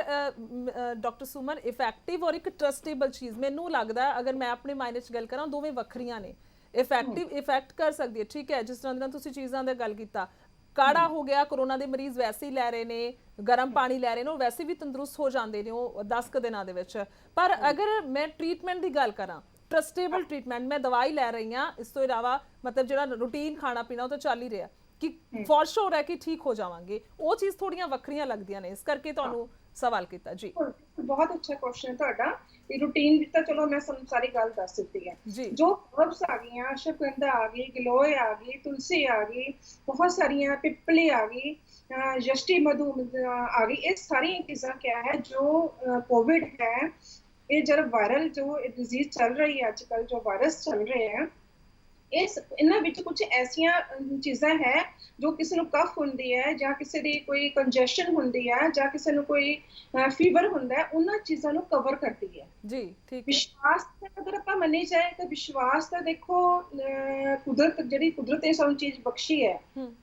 Speaker 1: ਡਾਕਟਰ ਸੁਮਨ, ਇਫੈਕਟਿਵ ਔਰ ਇੱਕ ਟਰਸਟੇਬਲ ਚੀਜ਼ ਮੈਨੂੰ ਲੱਗਦਾ ਅਗਰ ਮੈਂ ਆਪਣੇ ਮਾਇਨੇ 'ਚ ਗੱਲ ਕਰਾਂ ਦੋਵੇਂ ਵੱਖਰੀਆਂ ਨੇ। ਇਫੈਕਟਿਵ ਇਫੈਕਟ ਕਰ ਸਕਦੀ ਹੈ, ਠੀਕ ਹੈ, ਜਿਸ ਤਰ੍ਹਾਂ ਦੀਆਂ ਤੁਸੀਂ ਚੀਜ਼ਾਂ ਦੀ ਗੱਲ ਕੀਤਾ। ਕਾੜਾ ਹੋ ਗਿਆ, ਕੋਰੋਨਾ ਦੇ ਮਰੀਜ਼ ਵੈਸੇ ਹੀ ਲੈ ਰਹੇ ਨੇ, ਗਰਮ ਪਾਣੀ ਲੈ ਰਹੇ ਨੇ, ਉਹ ਵੈਸੇ ਵੀ ਤੰਦਰੁਸਤ ਹੋ ਜਾਂਦੇ ਨੇ ਉਹ 10 ਕੁ ਦਿਨਾਂ ਦੇ ਵਿੱਚ। ਪਰ ਅਗਰ ਮੈਂ ਟ੍ਰੀਟਮੈਂਟ ਦੀ ਗੱਲ ਕਰਾਂ, ट्रस्टेबल ट्रीटमेंट, मैं दवाई लै रही हाँ, इस तो इलावा मतलब जो रूटीन खाना पीना वो तो चल ही रहा कि फॉर श्योर है कि ठीक हो जावांगे, वो चीज़ थोड़ियां वक्रियां लगदियां ने, इस करके तुहानू सवाल किया जी।
Speaker 2: बहुत अच्छा क्वेश्चन है तुहाडा। ये रूटीन भी तो चलो मैं सारी गल दस दी है जी। जो हर्ब्स आ गई, अश्वगंधा आ गई, गिलोय आ गई, तुलसी आ गई, बहुत सारियां, पिपली आ गई, यष्टि मधु आ गई, ये सारी चीज़ां क्या है जो कोविड है, ये जब वायरल जो डिजीज चल रही है आजकल, जो वायरस चल रहे हैं, इन्हां विच कुछ ऐसियां चीज़ां है जो किसी नूं कफ हुंदी है जां किसी दी कोई कंजेशन हुंदी है जां किसी नूं कोई फीवर हुंदा है, उन्हां चीज़ां नूं कवर करती है जी। ठीक है। विश्वास अगर आपां मन्नी जाए तो विश्वास तो देखो कुदरत जिहड़ी कुदरत ने सानूं चीज़ बख्शी है,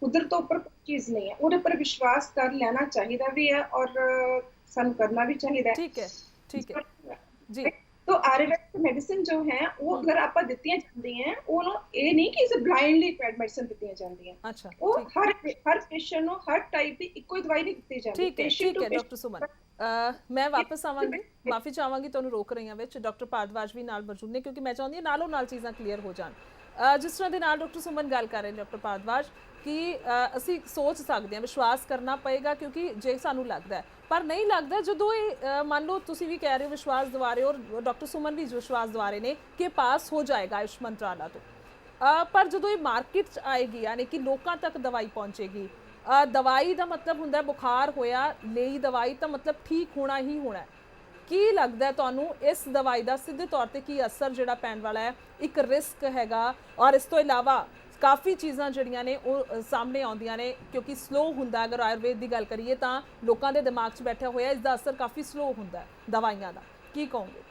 Speaker 2: कुदरत तो ऊपर कोई चीज़ नहीं है, उहदे पर विश्वास कर लेना चाहिए भी है और सानूं करना भी चाहिए है।
Speaker 1: ठीक है, ठीक है जी।
Speaker 2: तो आयुर्वेदिक मेडिसिन जो है वो अगर आप दित्तियां जांदी हैं, वो ये नहीं कि इसे ब्लाइंडली मेडिसिन दित्तियां जांदी हैं। अच्छा, वो हर पेशेंट नो हर टाइप दी इक्को दवाई नहीं दित्ती जांदी।
Speaker 1: ठीक है डॉक्टर सुमन, मैं वापस आवांगी, माफी चाहांगी तुहानू रोक रही हां विच। डॉक्टर भारद्वाज भी नाल मौजूद ने क्योंकि मैं चाहती हां नालों नाल चीज़ां क्लीयर हो जाण। जिस तरह दे नाल डॉक्टर सुमन गल कर रहे हैं डॉक्टर भारद्वाज कि ਅਸੀਂ सोच सकते हैं, विश्वास करना पएगा क्योंकि जे सानू लगता है, पर नहीं लगता जो ये मान लो तुसी भी कह रहे हो विश्वास दिवा रहे हो और डॉक्टर सुमन भी विश्वास दिवा रहे हैं कि पास हो जाएगा आयुष मंत्राला तो, पर जो ये मार्केट आएगी यानी कि लोगों तक दवाई पहुँचेगी, दवाई का मतलब हुंदा बुखार होया लेई दवाई तो मतलब ठीक होना ही होना है। की लगता है तुहानू इस दवाई का सीधे तौर पर की असर जिहड़ा पैण वाला है, एक रिस्क हैगा, और इस तो इलावा काफ़ी चीज़ां जिहड़ियां ने वो सामने आउंदियां ने क्योंकि स्लो हुंदा। अगर आयुर्वेद की गल करिए तो लोगों के दिमाग 'च बैठा होया इसका असर काफ़ी स्लो हुंदा है दवाइयां का, की कहोगे?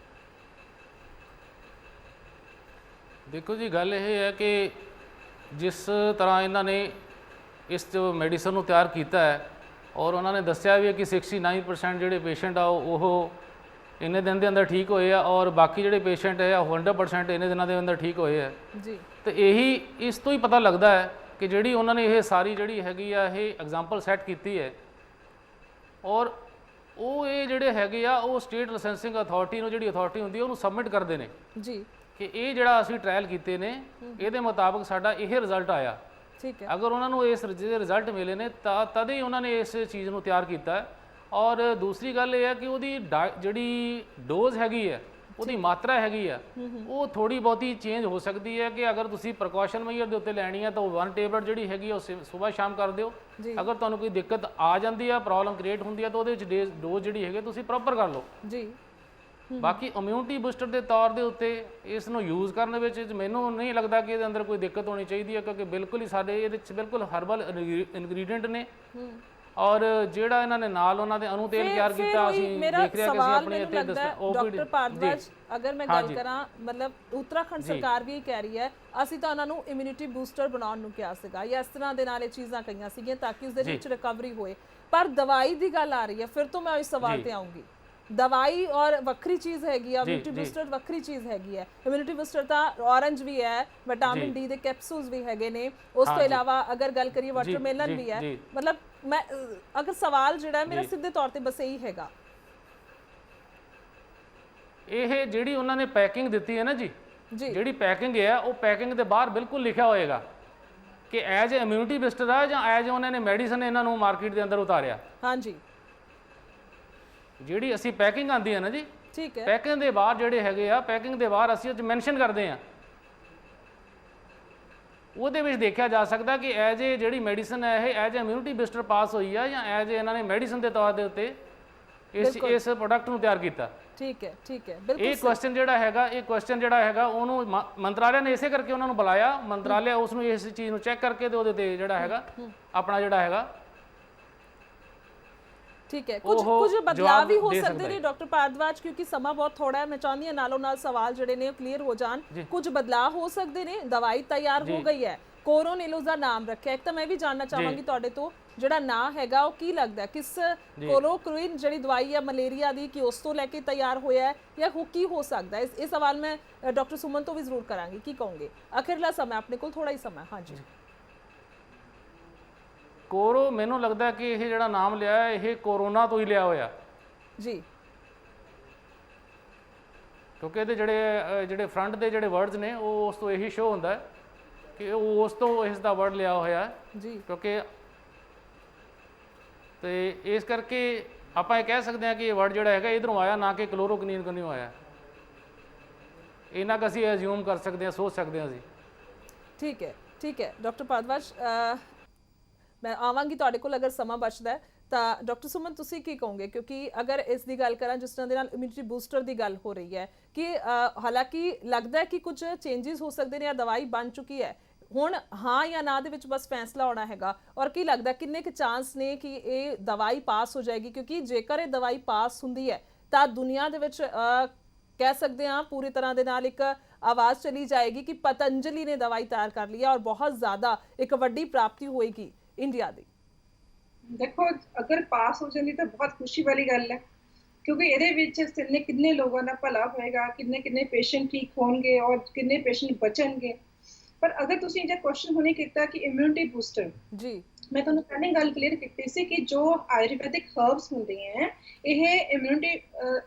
Speaker 3: देखो जी, गल यह है कि जिस तरह इन्होंने इस जो मैडिसन तैयार किया है और उन्होंने दस्या भी है कि 69% जोड़े पेशेंट आ वो ਇੰਨੇ ਦਿਨ ਦੇ ਅੰਦਰ ਠੀਕ ਹੋਏ ਆ ਔਰ ਬਾਕੀ ਜਿਹੜੇ ਪੇਸ਼ੈਂਟ ਹੈ 100% ਇੰਨੇ ਦਿਨਾਂ ਦੇ ਅੰਦਰ ਠੀਕ ਹੋਏ ਆ
Speaker 1: ਜੀ।
Speaker 3: ਤੇ ਇਹੀ ਇਸ ਤੋਂ ਹੀ ਪਤਾ ਲੱਗਦਾ ਹੈ ਕਿ ਜਿਹੜੀ ਉਹਨਾਂ ਨੇ ਇਹ ਸਾਰੀ ਜਿਹੜੀ ਹੈਗੀ ਆ ਇਹ ਐਗਜ਼ਾਮਪਲ ਸੈੱਟ ਕੀਤੀ ਹੈ ਔਰ ਉਹ ਇਹ ਜਿਹੜੇ ਹੈਗੇ ਆ ਉਹ ਸਟੇਟ ਲਾਇਸੈਂਸਿੰਗ ਅਥਾਰਟੀ ਨੂੰ ਜਿਹੜੀ ਅਥਾਰਟੀ ਹੁੰਦੀ ਹੈ ਉਹਨੂੰ ਸਬਮਿਟ ਕਰਦੇ ਨੇ
Speaker 1: ਜੀ
Speaker 3: ਕਿ ਇਹ ਜਿਹੜਾ ਅਸੀਂ ਟ੍ਰਾਇਲ ਕੀਤੇ ਨੇ ਇਹਦੇ ਮੁਤਾਬਕ ਸਾਡਾ ਇਹ ਰਿਜ਼ਲਟ ਆਇਆ।
Speaker 1: ਠੀਕ ਹੈ।
Speaker 3: ਅਗਰ ਉਹਨਾਂ ਨੂੰ ਇਸ ਜਿਹਦੇ ਰਿਜ਼ਲਟ ਮਿਲੇ ਨੇ ਤਾਂ ਤਦ ਹੀ ਉਹਨਾਂ ਨੇ ਇਸ ਚੀਜ਼ ਨੂੰ ਤਿਆਰ ਕੀਤਾ ਹੈ। ਔਰ ਦੂਸਰੀ ਗੱਲ ਇਹ ਹੈ ਕਿ ਉਹਦੀ ਜਿਹੜੀ ਡੋਜ਼ ਹੈਗੀ ਹੈ ਉਹਦੀ ਮਾਤਰਾ ਹੈਗੀ ਆ ਉਹ ਥੋੜੀ ਬਹੁਤੀ ਚੇਂਜ ਹੋ ਸਕਦੀ ਹੈ ਕਿ ਅਗਰ ਤੁਸੀਂ ਪ੍ਰੀਕਾਸ਼ਨ ਮੇਜਰ ਦੇ ਉੱਤੇ ਲੈਣੀ ਹੈ ਤਾਂ ਉਹ 1 ਟੇਬਲੇਟ ਜਿਹੜੀ ਹੈਗੀ ਉਹ ਸਵੇਰ ਸ਼ਾਮ ਕਰ ਦਿਓ। ਅਗਰ ਤੁਹਾਨੂੰ ਕੋਈ ਦਿੱਕਤ ਆ ਜਾਂਦੀ ਹੈ ਪ੍ਰੋਬਲਮ ਕ੍ਰੀਏਟ ਹੁੰਦੀ ਹੈ ਤਾਂ ਉਹਦੇ ਵਿੱਚ ਡੋਜ਼ ਜਿਹੜੀ ਹੈਗੀ ਤੁਸੀਂ ਪ੍ਰੋਪਰ ਕਰ ਲਓ ਜੀ। ਬਾਕੀ ਇਮਿਊਨਿਟੀ ਬੂਸਟਰ ਦੇ ਤੌਰ ਦੇ ਉੱਤੇ ਇਸ ਨੂੰ ਯੂਜ਼ ਕਰਨ ਵਿੱਚ ਮੈਨੂੰ ਨਹੀਂ ਲੱਗਦਾ ਕਿ ਇਹਦੇ ਅੰਦਰ ਕੋਈ ਦਿੱਕਤ ਹੋਣੀ ਚਾਹੀਦੀ ਹੈ ਕਿਉਂਕਿ ਬਿਲਕੁਲ ਹੀ ਸਾਡੇ ਇਹਦੇ ਵਿੱਚ ਬਿਲਕੁਲ ਹਰਬਲ ਇਨਗਰੀਡੀਐਂਟ ਨੇ ਔਰ ਜਿਹੜਾ ਇਹਨਾਂ ਨੇ ਨਾਲ ਉਹਨਾਂ ਦੇ ਅਣੂ ਤੇਲ ਤਿਆਰ ਕੀਤਾ ਅਸੀਂ ਦੇਖ ਰਹੇ ਹਾਂ ਕਿ ਅਸੀਂ ਆਪਣੇ ਇੱਥੇ
Speaker 1: ਡਾਕਟਰ ਭਾਰਦਵਾਜ ਅਗਰ ਮੈਂ ਗੱਲ ਕਰਾਂ ਮਤਲਬ ਉੱਤਰਾਖੰਡ ਸਰਕਾਰ ਵੀ ਕਹਿ ਰਹੀ ਹੈ ਅਸੀਂ ਤਾਂ ਉਹਨਾਂ ਨੂੰ ਇਮਿਊਨਿਟੀ ਬੂਸਟਰ ਬਣਾਉਣ ਨੂੰ ਕਿਹਾ ਸੀਗਾ ਜਾਂ ਇਸ ਤਰ੍ਹਾਂ ਦੇ ਨਾਲ ਇਹ ਚੀਜ਼ਾਂ ਕਹੀਆਂ ਸੀਗੀਆਂ ਤਾਂ ਕਿ ਉਸ ਦੇ ਵਿੱਚ ਰਿਕਵਰੀ ਹੋਏ ਪਰ ਦਵਾਈ ਦੀ ਗੱਲ ਆ ਰਹੀ ਹੈ ਫਿਰ ਤੋਂ ਮੈਂ ਇਸ ਸਵਾਲ ਤੇ ਆਉਂਗੀ। ਦਵਾਈ ਔਰ ਵੱਖਰੀ ਚੀਜ਼ ਹੈਗੀ ਆ ਇਮਿਊਨਿਟੀ ਬੂਸਟਰ ਵੱਖਰੀ ਚੀਜ਼ ਹੈਗੀ ਹੈ। ਇਮਿਊਨਿਟੀ ਬੂਸਟਰ ਤਾਂ ਔਰੰਜ ਵੀ ਹੈ ਵਿਟਾਮਿਨ ਡੀ ਦੇ ਕੈਪਸੂਲਸ ਵੀ ਹੈਗੇ ਨੇ ਉਸ ਤੋਂ ਇਲਾਵਾ ਅਗਰ ਗੱਲ ਕਰੀਏ ਵਾਟਰਮੈਲਨ ਵੀ ਹੈ ਮਤਲਬ ਮੈਂ ਅਗਰ ਸਵਾਲ ਜਿਹੜਾ ਮੇਰਾ ਸਿੱਧੇ ਤੌਰ ਤੇ ਬਸ ਇਹੀ ਹੈਗਾ
Speaker 3: ਇਹ ਜਿਹੜੀ ਉਹਨਾਂ ਨੇ ਪੈਕਿੰਗ ਦਿੱਤੀ ਹੈ ਨਾ ਜੀ ਜਿਹੜੀ ਪੈਕਿੰਗ ਹੈ ਉਹ ਪੈਕਿੰਗ ਦੇ ਬਾਹਰ ਬਿਲਕੁਲ ਲਿਖਿਆ ਹੋਏਗਾ ਕਿ ਐਜ਼ ਇਮਿਊਨਿਟੀ ਬੂਸਟਰ ਆ ਜਾਂ ਐਜ਼ ਉਹਨਾਂ ਨੇ ਮੈਡੀਸਨ ਇਹਨਾਂ ਨੂੰ ਮਾਰਕੀਟ ਦੇ ਅੰਦਰ ਉਤਾਰਿਆ। ਹਾਂਜੀ ਜਿਹੜੀ ਅਸੀਂ ਪੈਕਿੰਗ ਆਂਦੀ ਹੈ ਨਾ ਜੀ ਠੀਕ ਹੈ ਪੈਕਿੰਗ ਦੇ ਬਾਹਰ ਜਿਹੜੇ ਹੈਗੇ ਆ ਪੈਕਿੰਗ ਦੇ ਬਾਹਰ ਅਸੀਂ ਉਹ ਮੈਂਸ਼ਨ ਕਰਦੇ ਆ ਉਹਦੇ ਵਿੱਚ ਦੇਖਿਆ ਜਾ ਸਕਦਾ ਕਿ ਐਜ਼ ਏ ਜਿਹੜੀ ਮੈਡੀਸਨ ਹੈ ਇਹ ਐਜ਼ ਇਮਿਊਨਿਟੀ ਬੂਸਟਰ ਪਾਸ ਹੋਈ ਆ ਜਾਂ ਐਜ਼ ਇਹਨਾਂ ਨੇ ਮੈਡੀਸਨ ਦੇ ਤੌਰ ਦੇ ਉੱਤੇ ਇਸ ਪ੍ਰੋਡਕਟ ਨੂੰ ਤਿਆਰ ਕੀਤਾ। ਠੀਕ ਹੈ ਬਿਲਕੁਲ ਇਹ ਕੁਐਸਚਨ ਜਿਹੜਾ ਹੈਗਾ ਉਹਨੂੰ ਮੰਤਰਾਲੇ ਨੇ ਇਸੇ ਕਰਕੇ ਉਹਨਾਂ ਨੂੰ ਬੁਲਾਇਆ। ਮੰਤਰਾਲੇ ਉਸ ਨੂੰ ਇਸ ਚੀਜ਼ ਨੂੰ ਚੈੱਕ ਕਰਕੇ ਤੇ ਉਹਦੇ ਤੇ ਜਿਹੜਾ ਹੈਗਾ ਆਪਣਾ ਜਿਹੜਾ ਹੈਗਾ ਠੀਕ ਹੈ ਕੁਝ ਬਦਲਾਅ ਵੀ ਹੋ ਸਕਦੇ ਨੇ ਡਾਕਟਰ ਭਾਰਦਵਾਜ ਕਿਉਂਕਿ ਸਮਾਂ ਬਹੁਤ ਥੋੜਾ ਹੈ। ਮੈਂ ਚਾਹੁੰਦੀ ਹਾਂ ਨਾਲੋਂ ਨਾਲ ਸਵਾਲ ਜਿਹੜੇ ਨੇ ਉਹ ਕਲੀਅਰ ਹੋ ਜਾਣ। ਕੁਝ ਬਦਲਾਅ ਹੋ ਸਕਦੇ ਨੇ ਦਵਾਈ ਤਿਆਰ ਹੋ ਗਈ ਹੈ ਕੋਰੋਨਿਲੋਸ ਦਾ ਨਾਮ ਰੱਖਿਆ ਇੱਕ ਤਾਂ ਮੈਂ ਵੀ ਜਾਣਨਾ ਚਾਹਾਂਗੀ ਤੁਹਾਡੇ ਤੋਂ ਜਿਹੜਾ ਨਾਂ ਹੈਗਾ ਉਹ ਕੀ ਲੱਗਦਾ ਕਿਸ ਕੋਲੋਕੁਇਨ ਜਿਹੜੀ ਦਵਾਈ ਹੈ ਮਲੇਰੀਆ ਦੀ ਕਿ ਉਸ ਤੋਂ ਲੈ ਕੇ ਤਿਆਰ ਹੋਇਆ ਹੈ ਜਾਂ ਕੀ ਹੋ ਸਕਦਾ ਹੈ ਇਹ ਸਵਾਲ ਮੈਂ ਡਾਕਟਰ ਸੁਮਨ ਤੋਂ ਵੀ ਜ਼ਰੂਰ ਕਰਾਂਗੀ ਕੀ ਕਹੋਗੇ ਅਖੀਰਲਾ ਸਮਾਂ ਆਪਣੇ ਕੋਲ ਥੋੜਾ ਹੀ ਸਮਾਂ। ਹਾਂਜੀ ਕੋਰੋ ਮੈਨੂੰ ਲੱਗਦਾ ਕਿ ਇਹ ਜਿਹੜਾ ਨਾਮ ਲਿਆ ਹੈ ਇਹ ਕੋਰੋਨਾ ਤੋਂ ਹੀ ਲਿਆ ਹੋਇਆ ਜੀ ਕਿਉਂਕਿ ਇਹਦੇ ਜਿਹੜੇ ਫਰੰਟ ਦੇ ਜਿਹੜੇ ਵਰਡਸ ਨੇ ਉਹ ਉਸ ਤੋਂ ਇਹੀ ਸ਼ੋ ਹੁੰਦਾ ਹੈ ਕਿ ਉਹ ਉਸ ਤੋਂ ਇਸ ਦਾ ਵਰਡ ਲਿਆ ਹੋਇਆ ਜੀ ਕਿਉਂਕਿ ਤੇ ਇਸ ਕਰਕੇ ਆਪਾਂ ਇਹ ਕਹਿ ਸਕਦੇ ਹਾਂ ਕਿ ਇਹ ਵਰਡ ਜਿਹੜਾ ਹੈਗਾ ਇਧਰੋਂ ਆਇਆ ਨਾ ਕਿ ਕਲੋਰੋਕਨੀਨ ਕੋਲੋਂ ਆਇਆ ਇਹਨਾਂ ਕੁ ਅਸੀਂ ਐਜ਼ਿਊਮ ਕਰ ਸਕਦੇ ਹਾਂ ਸੋਚ ਸਕਦੇ ਹਾਂ ਅਸੀਂ। ਠੀਕ ਹੈ ਡਾਕਟਰ ਭਾਰਦਵਾਜ ਮੈਂ ਆਵਾਂਗੀ ਤੁਹਾਡੇ ਕੋਲ ਅਗਰ ਸਮਾਂ ਬਚਦਾ ਹੈ ਤਾਂ ਡਾਕਟਰ ਸੁਮਨ ਤੁਸੀਂ ਕੀ ਕਹੋਗੇ ਕਿਉਂਕਿ ਅਗਰ ਇਸ ਦੀ ਗੱਲ ਕਰਾਂ ਜਿਸ ਤਰ੍ਹਾਂ ਦੇ ਨਾਲ ਇਮਿਊਨਿਟੀ ਬੂਸਟਰ ਦੀ ਗੱਲ ਹੋ ਰਹੀ ਹੈ ਕਿ ਹਾਲਾਂਕਿ ਲੱਗਦਾ ਹੈ ਕਿ ਕੁਝ ਚੇਂਜਸ ਹੋ ਸਕਦੇ ਨੇ ਜਾਂ ਦਵਾਈ ਬਣ ਚੁੱਕੀ ਹੈ ਹੁਣ ਹਾਂ ਜਾਂ ਨਾ ਦੇ ਵਿੱਚ ਬਸ ਫੈਸਲਾ ਹੋਣਾ ਹੈਗਾ ਔਰ ਕੀ ਲੱਗਦਾ ਕਿੰਨੇ ਕੁ ਚਾਂਸ ਨੇ ਕਿ ਇਹ ਦਵਾਈ ਪਾਸ ਹੋ ਜਾਏਗੀ ਕਿਉਂਕਿ ਜੇਕਰ ਇਹ ਦਵਾਈ ਪਾਸ ਹੁੰਦੀ ਹੈ ਤਾਂ ਦੁਨੀਆ ਦੇ ਵਿੱਚ ਕਹਿ ਸਕਦੇ ਹਾਂ ਪੂਰੀ ਤਰ੍ਹਾਂ ਦੇ ਨਾਲ ਇੱਕ ਆਵਾਜ਼ ਚਲੀ ਜਾਏਗੀ ਕਿ ਪਤੰਜਲੀ ਨੇ ਦਵਾਈ ਤਿਆਰ ਕਰ ਲਈ ਹੈ ਔਰ ਬਹੁਤ ਜ਼ਿਆਦਾ ਇੱਕ ਵੱਡੀ ਪ੍ਰਾਪਤੀ ਹੋਏਗੀ ਇੰਡੀਆ ਦੀ।
Speaker 2: ਦੇਖੋ ਅਗਰ ਪਾਸ ਹੋ ਜਾਂਦੀ ਤਾਂ ਬਹੁਤ ਖੁਸ਼ੀ ਵਾਲੀ ਗੱਲ ਹੈ ਕਿਉਂਕਿ ਇਹਦੇ ਵਿੱਚ ਕਿੰਨੇ ਲੋਕਾਂ ਦਾ ਭਲਾ ਹੋਏਗਾ ਕਿੰਨੇ ਪੇਸ਼ੈਂਟ ਠੀਕ ਹੋਣਗੇ ਔਰ ਕਿੰਨੇ ਪੇਸ਼ੈਂਟ ਬਚਣਗੇ। ਪਰ ਅਗਰ ਤੁਸੀਂ ਇਹ ਕੁਐਸਚਨ ਹੁਣੇ ਕੀਤਾ ਕਿ ਇਮਿਊਨਿਟੀ ਬੂਸਟਰ ਜੀ ਮੈਂ ਤੁਹਾਨੂੰ ਪਹਿਲਾਂ ਗੱਲ ਕਲੀਅਰ ਕੀਤੀ ਸੀ ਕਿ ਜੋ ਆਯੁਰਵੈਦਿਕ ਹਰਬਸ ਹੁੰਦੇ ਹੈ ਇਹ ਇਮਿਊਨਿਟੀ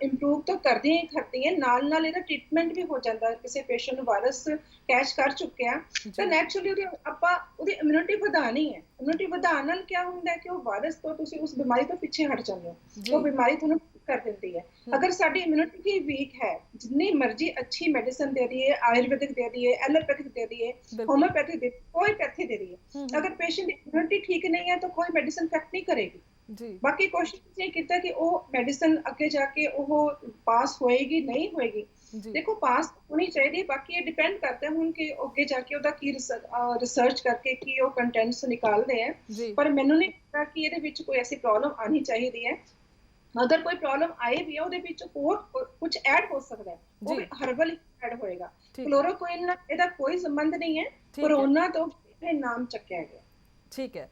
Speaker 2: ਇੰਪਰੂਵ ਤਾਂ ਕਰਦੀਆਂ ਨਾਲ ਇਹਦਾ ਟ੍ਰੀਟਮੈਂਟ ਵੀ ਹੋ ਜਾਂਦਾ ਕਿਸੇ ਪੇਸ਼ੈਂਟ ਨੂੰ ਵਾਇਰਸ ਕੈਚ ਕਰ ਚੁੱਕਿਆ ਤਾਂ ਨੈਚੁਰਲੀ ਉਹਦੀ ਇਮਿਊਨਿਟੀ ਵਧਾਣੀ ਹੈ। ਇਮਿਊਨਿਟੀ ਵਧਾਉਣ ਨਾਲ ਕੀ ਹੁੰਦਾ ਹੈ ਕਿ ਉਹ ਵਾਇਰਸ ਤੋਂ ਤੁਸੀਂ ਉਸ ਬਿਮਾਰੀ ਤੋਂ ਪਿੱਛੇ ਹਟ ਜਾਂਦੇ ਹੋ ਉਹ ਬਿਮਾਰੀ ਤੁਹਾਨੂੰ ਕਰ ਦਿੰਦੀ ਹੈ। ਅਗਰ ਸਾਡੀ ਇਮਿਊਨਿਟੀ ਵੀਕ ਹੈ ਜਿੰਨੀ ਮਰਜ਼ੀ ਅੱਛੀ ਮੈਡੀਸਨ ਦੇ ਦਈਏ ਆਯੁਰਵੈਦਿਕ ਦੇ ਦਈਏ ਐਲੋਪੈਥਿਕ ਦੇ ਦਈਏ ਹੋਮਿਓਪੈਥਿਕ ਦੇ ਕੋਈ ਪੈਥੀ ਦੇ ਦਈਏ ਅਗਰ ਪੇਸ਼ੈਂਟ ਦੀ ਇਮਿਊਨਿਟੀ ਠੀਕ ਨਹੀਂ ਹੈ ਤਾਂ ਕੋਈ ਮੈਡੀਸਨ ਇਫੈਕਟ ਨਹੀਂ ਕਰੇਗੀ ਜੀ। ਬਾਕੀ ਕੋਸ਼ਿਸ਼ ਇਹ ਕੀਤਾ ਕਿ ਉਹ ਮੈਡੀਸਨ ਅੱਗੇ ਜਾ ਕੇ ਉਹ ਪਾਸ ਹੋਏਗੀ ਨਹੀਂ ਹੋਏਗੀ ਦੇਖੋ ਪਾਸ ਹੋਣੀ ਚਾਹੀਦੀ ਬਾਕੀ ਇਹ ਡਿਪੈਂਡ ਕਰਦਾ ਹੁਣ ਕਿ ਅੱਗੇ ਜਾ ਕੇ ਉਹਦਾ ਕੀ ਰਿਸਰਚ ਕਰਕੇ ਕੀ ਉਹ ਕੰਟੈਂਟਸ ਨਿਕਾਲਦੇ ਆ ਪਰ ਮੈਨੂੰ ਨਹੀਂ ਲੱਗਦਾ ਕਿ ਇਹਦੇ ਵਿੱਚ ਕੋਈ ਐਸੀ ਪ੍ਰੋਬਲਮ ਆਣੀ ਚਾਹੀਦੀ ਹੈ। ਅਗਰ ਕੋਈ ਪ੍ਰੋਬਲਮ ਆਏ ਵੀ ਹੈ ਉਹਦੇ ਵਿੱਚ ਹੋਰ ਕੁਝ ਐਡ ਹੋ ਸਕਦਾ ਹੈ ਉਹ ਵੀ ਹਰਬਲ ਐਡ ਹੋਏਗਾ ਕਲੋਰੋਕੁਇਨ ਨਾਲ ਇਹਦਾ ਕੋਈ ਸੰਬੰਧ ਨਹੀਂ ਹੈ ਕੋਰੋਨਾ ਤੋਂ ਇਹ ਨਾਮ ਚੱਕਿਆ ਗਿਆ।
Speaker 1: ਠੀਕ ਹੈ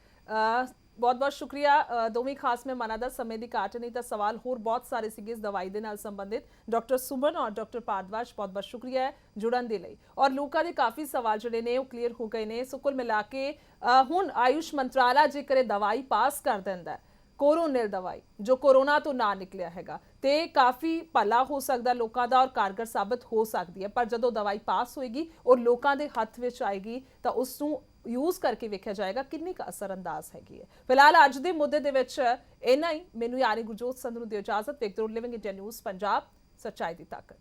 Speaker 1: ਬਹੁਤ ਬਹੁਤ ਸ਼ੁਕਰੀਆ ਦੋਵੇਂ ਖਾਸ ਮਹਿਮਾਨਾਂ ਦਾ। ਸਮੇਂ ਦੀ ਘਾਟ ਨਹੀਂ ਤਾਂ ਸਵਾਲ ਹੋਰ ਬਹੁਤ ਸਾਰੇ ਸੀਗੇ ਇਸ ਦਵਾਈ ਦੇ ਨਾਲ ਸੰਬੰਧਿਤ। ਡਾਕਟਰ ਸੁਮਨ ਔਰ ਡਾਕਟਰ ਭਾਰਦਵਾਜ ਬਹੁਤ ਬਹੁਤ ਸ਼ੁਕਰੀਆ ਹੈ ਜੁੜਨ ਦੇ ਲਈ। ਔਰ ਲੋਕਾਂ ਦੇ ਕਾਫੀ ਸਵਾਲ ਜਿਹੜੇ ਨੇ ਉਹ ਕਲੀਅਰ ਹੋ ਗਏ ਨੇ। ਸੋ ਕੁੱਲ ਮਿਲਾ ਕੇ ਹੁਣ ਆਯੁਸ਼ ਮੰਤਰਾਲਾ ਜੇਕਰ ਇਹ ਦਵਾਈ ਪਾਸ ਕਰ ਦਿੰਦਾ ਹੈ, ਕੋਰੋਨਿਲ ਦਵਾਈ ਜੋ ਕੋਰੋਨਾ ਤੋਂ ਨਾ ਨਿਕਲਿਆ ਹੈਗਾ, ਤੇ ਕਾਫੀ ਭਲਾ ਹੋ ਸਕਦਾ ਲੋਕਾਂ ਦਾ ਔਰ ਕਾਰਗਰ ਸਾਬਤ ਹੋ ਸਕਦੀ ਹੈ। ਪਰ ਜਦੋਂ ਦਵਾਈ ਪਾਸ ਹੋਏਗੀ ਔਰ ਲੋਕਾਂ ਦੇ ਹੱਥ ਵਿੱਚ ਆਏਗੀ ਤਾਂ ਉਸ ਨੂੰ ਯੂਜ਼ ਕਰਕੇ ਵੇਖਿਆ ਜਾਏਗਾ ਕਿੰਨੀ ਕੁ ਅਸਰਅੰਦਾਜ਼ ਹੈਗੀ ਹੈ। ਫਿਲਹਾਲ ਅੱਜ ਦੇ ਮੁੱਦੇ ਦੇ ਵਿੱਚ ਇੰਨਾ ਹੀ। ਮੈਨੂੰ ਯਾਨੀ ਗੁਰਜੋਤ ਸੰਧੂ ਨੂੰ ਦਿਓ ਇਜਾਜ਼ਤ। ਵੇਖਦੇ ਰਹੋ ਲਿਵਿੰਗ ਇੰਡੀਆ ਨਿਊਜ਼ ਪੰਜਾਬ, ਸੱਚਾਈ ਦੀ ਤਾਕਤ।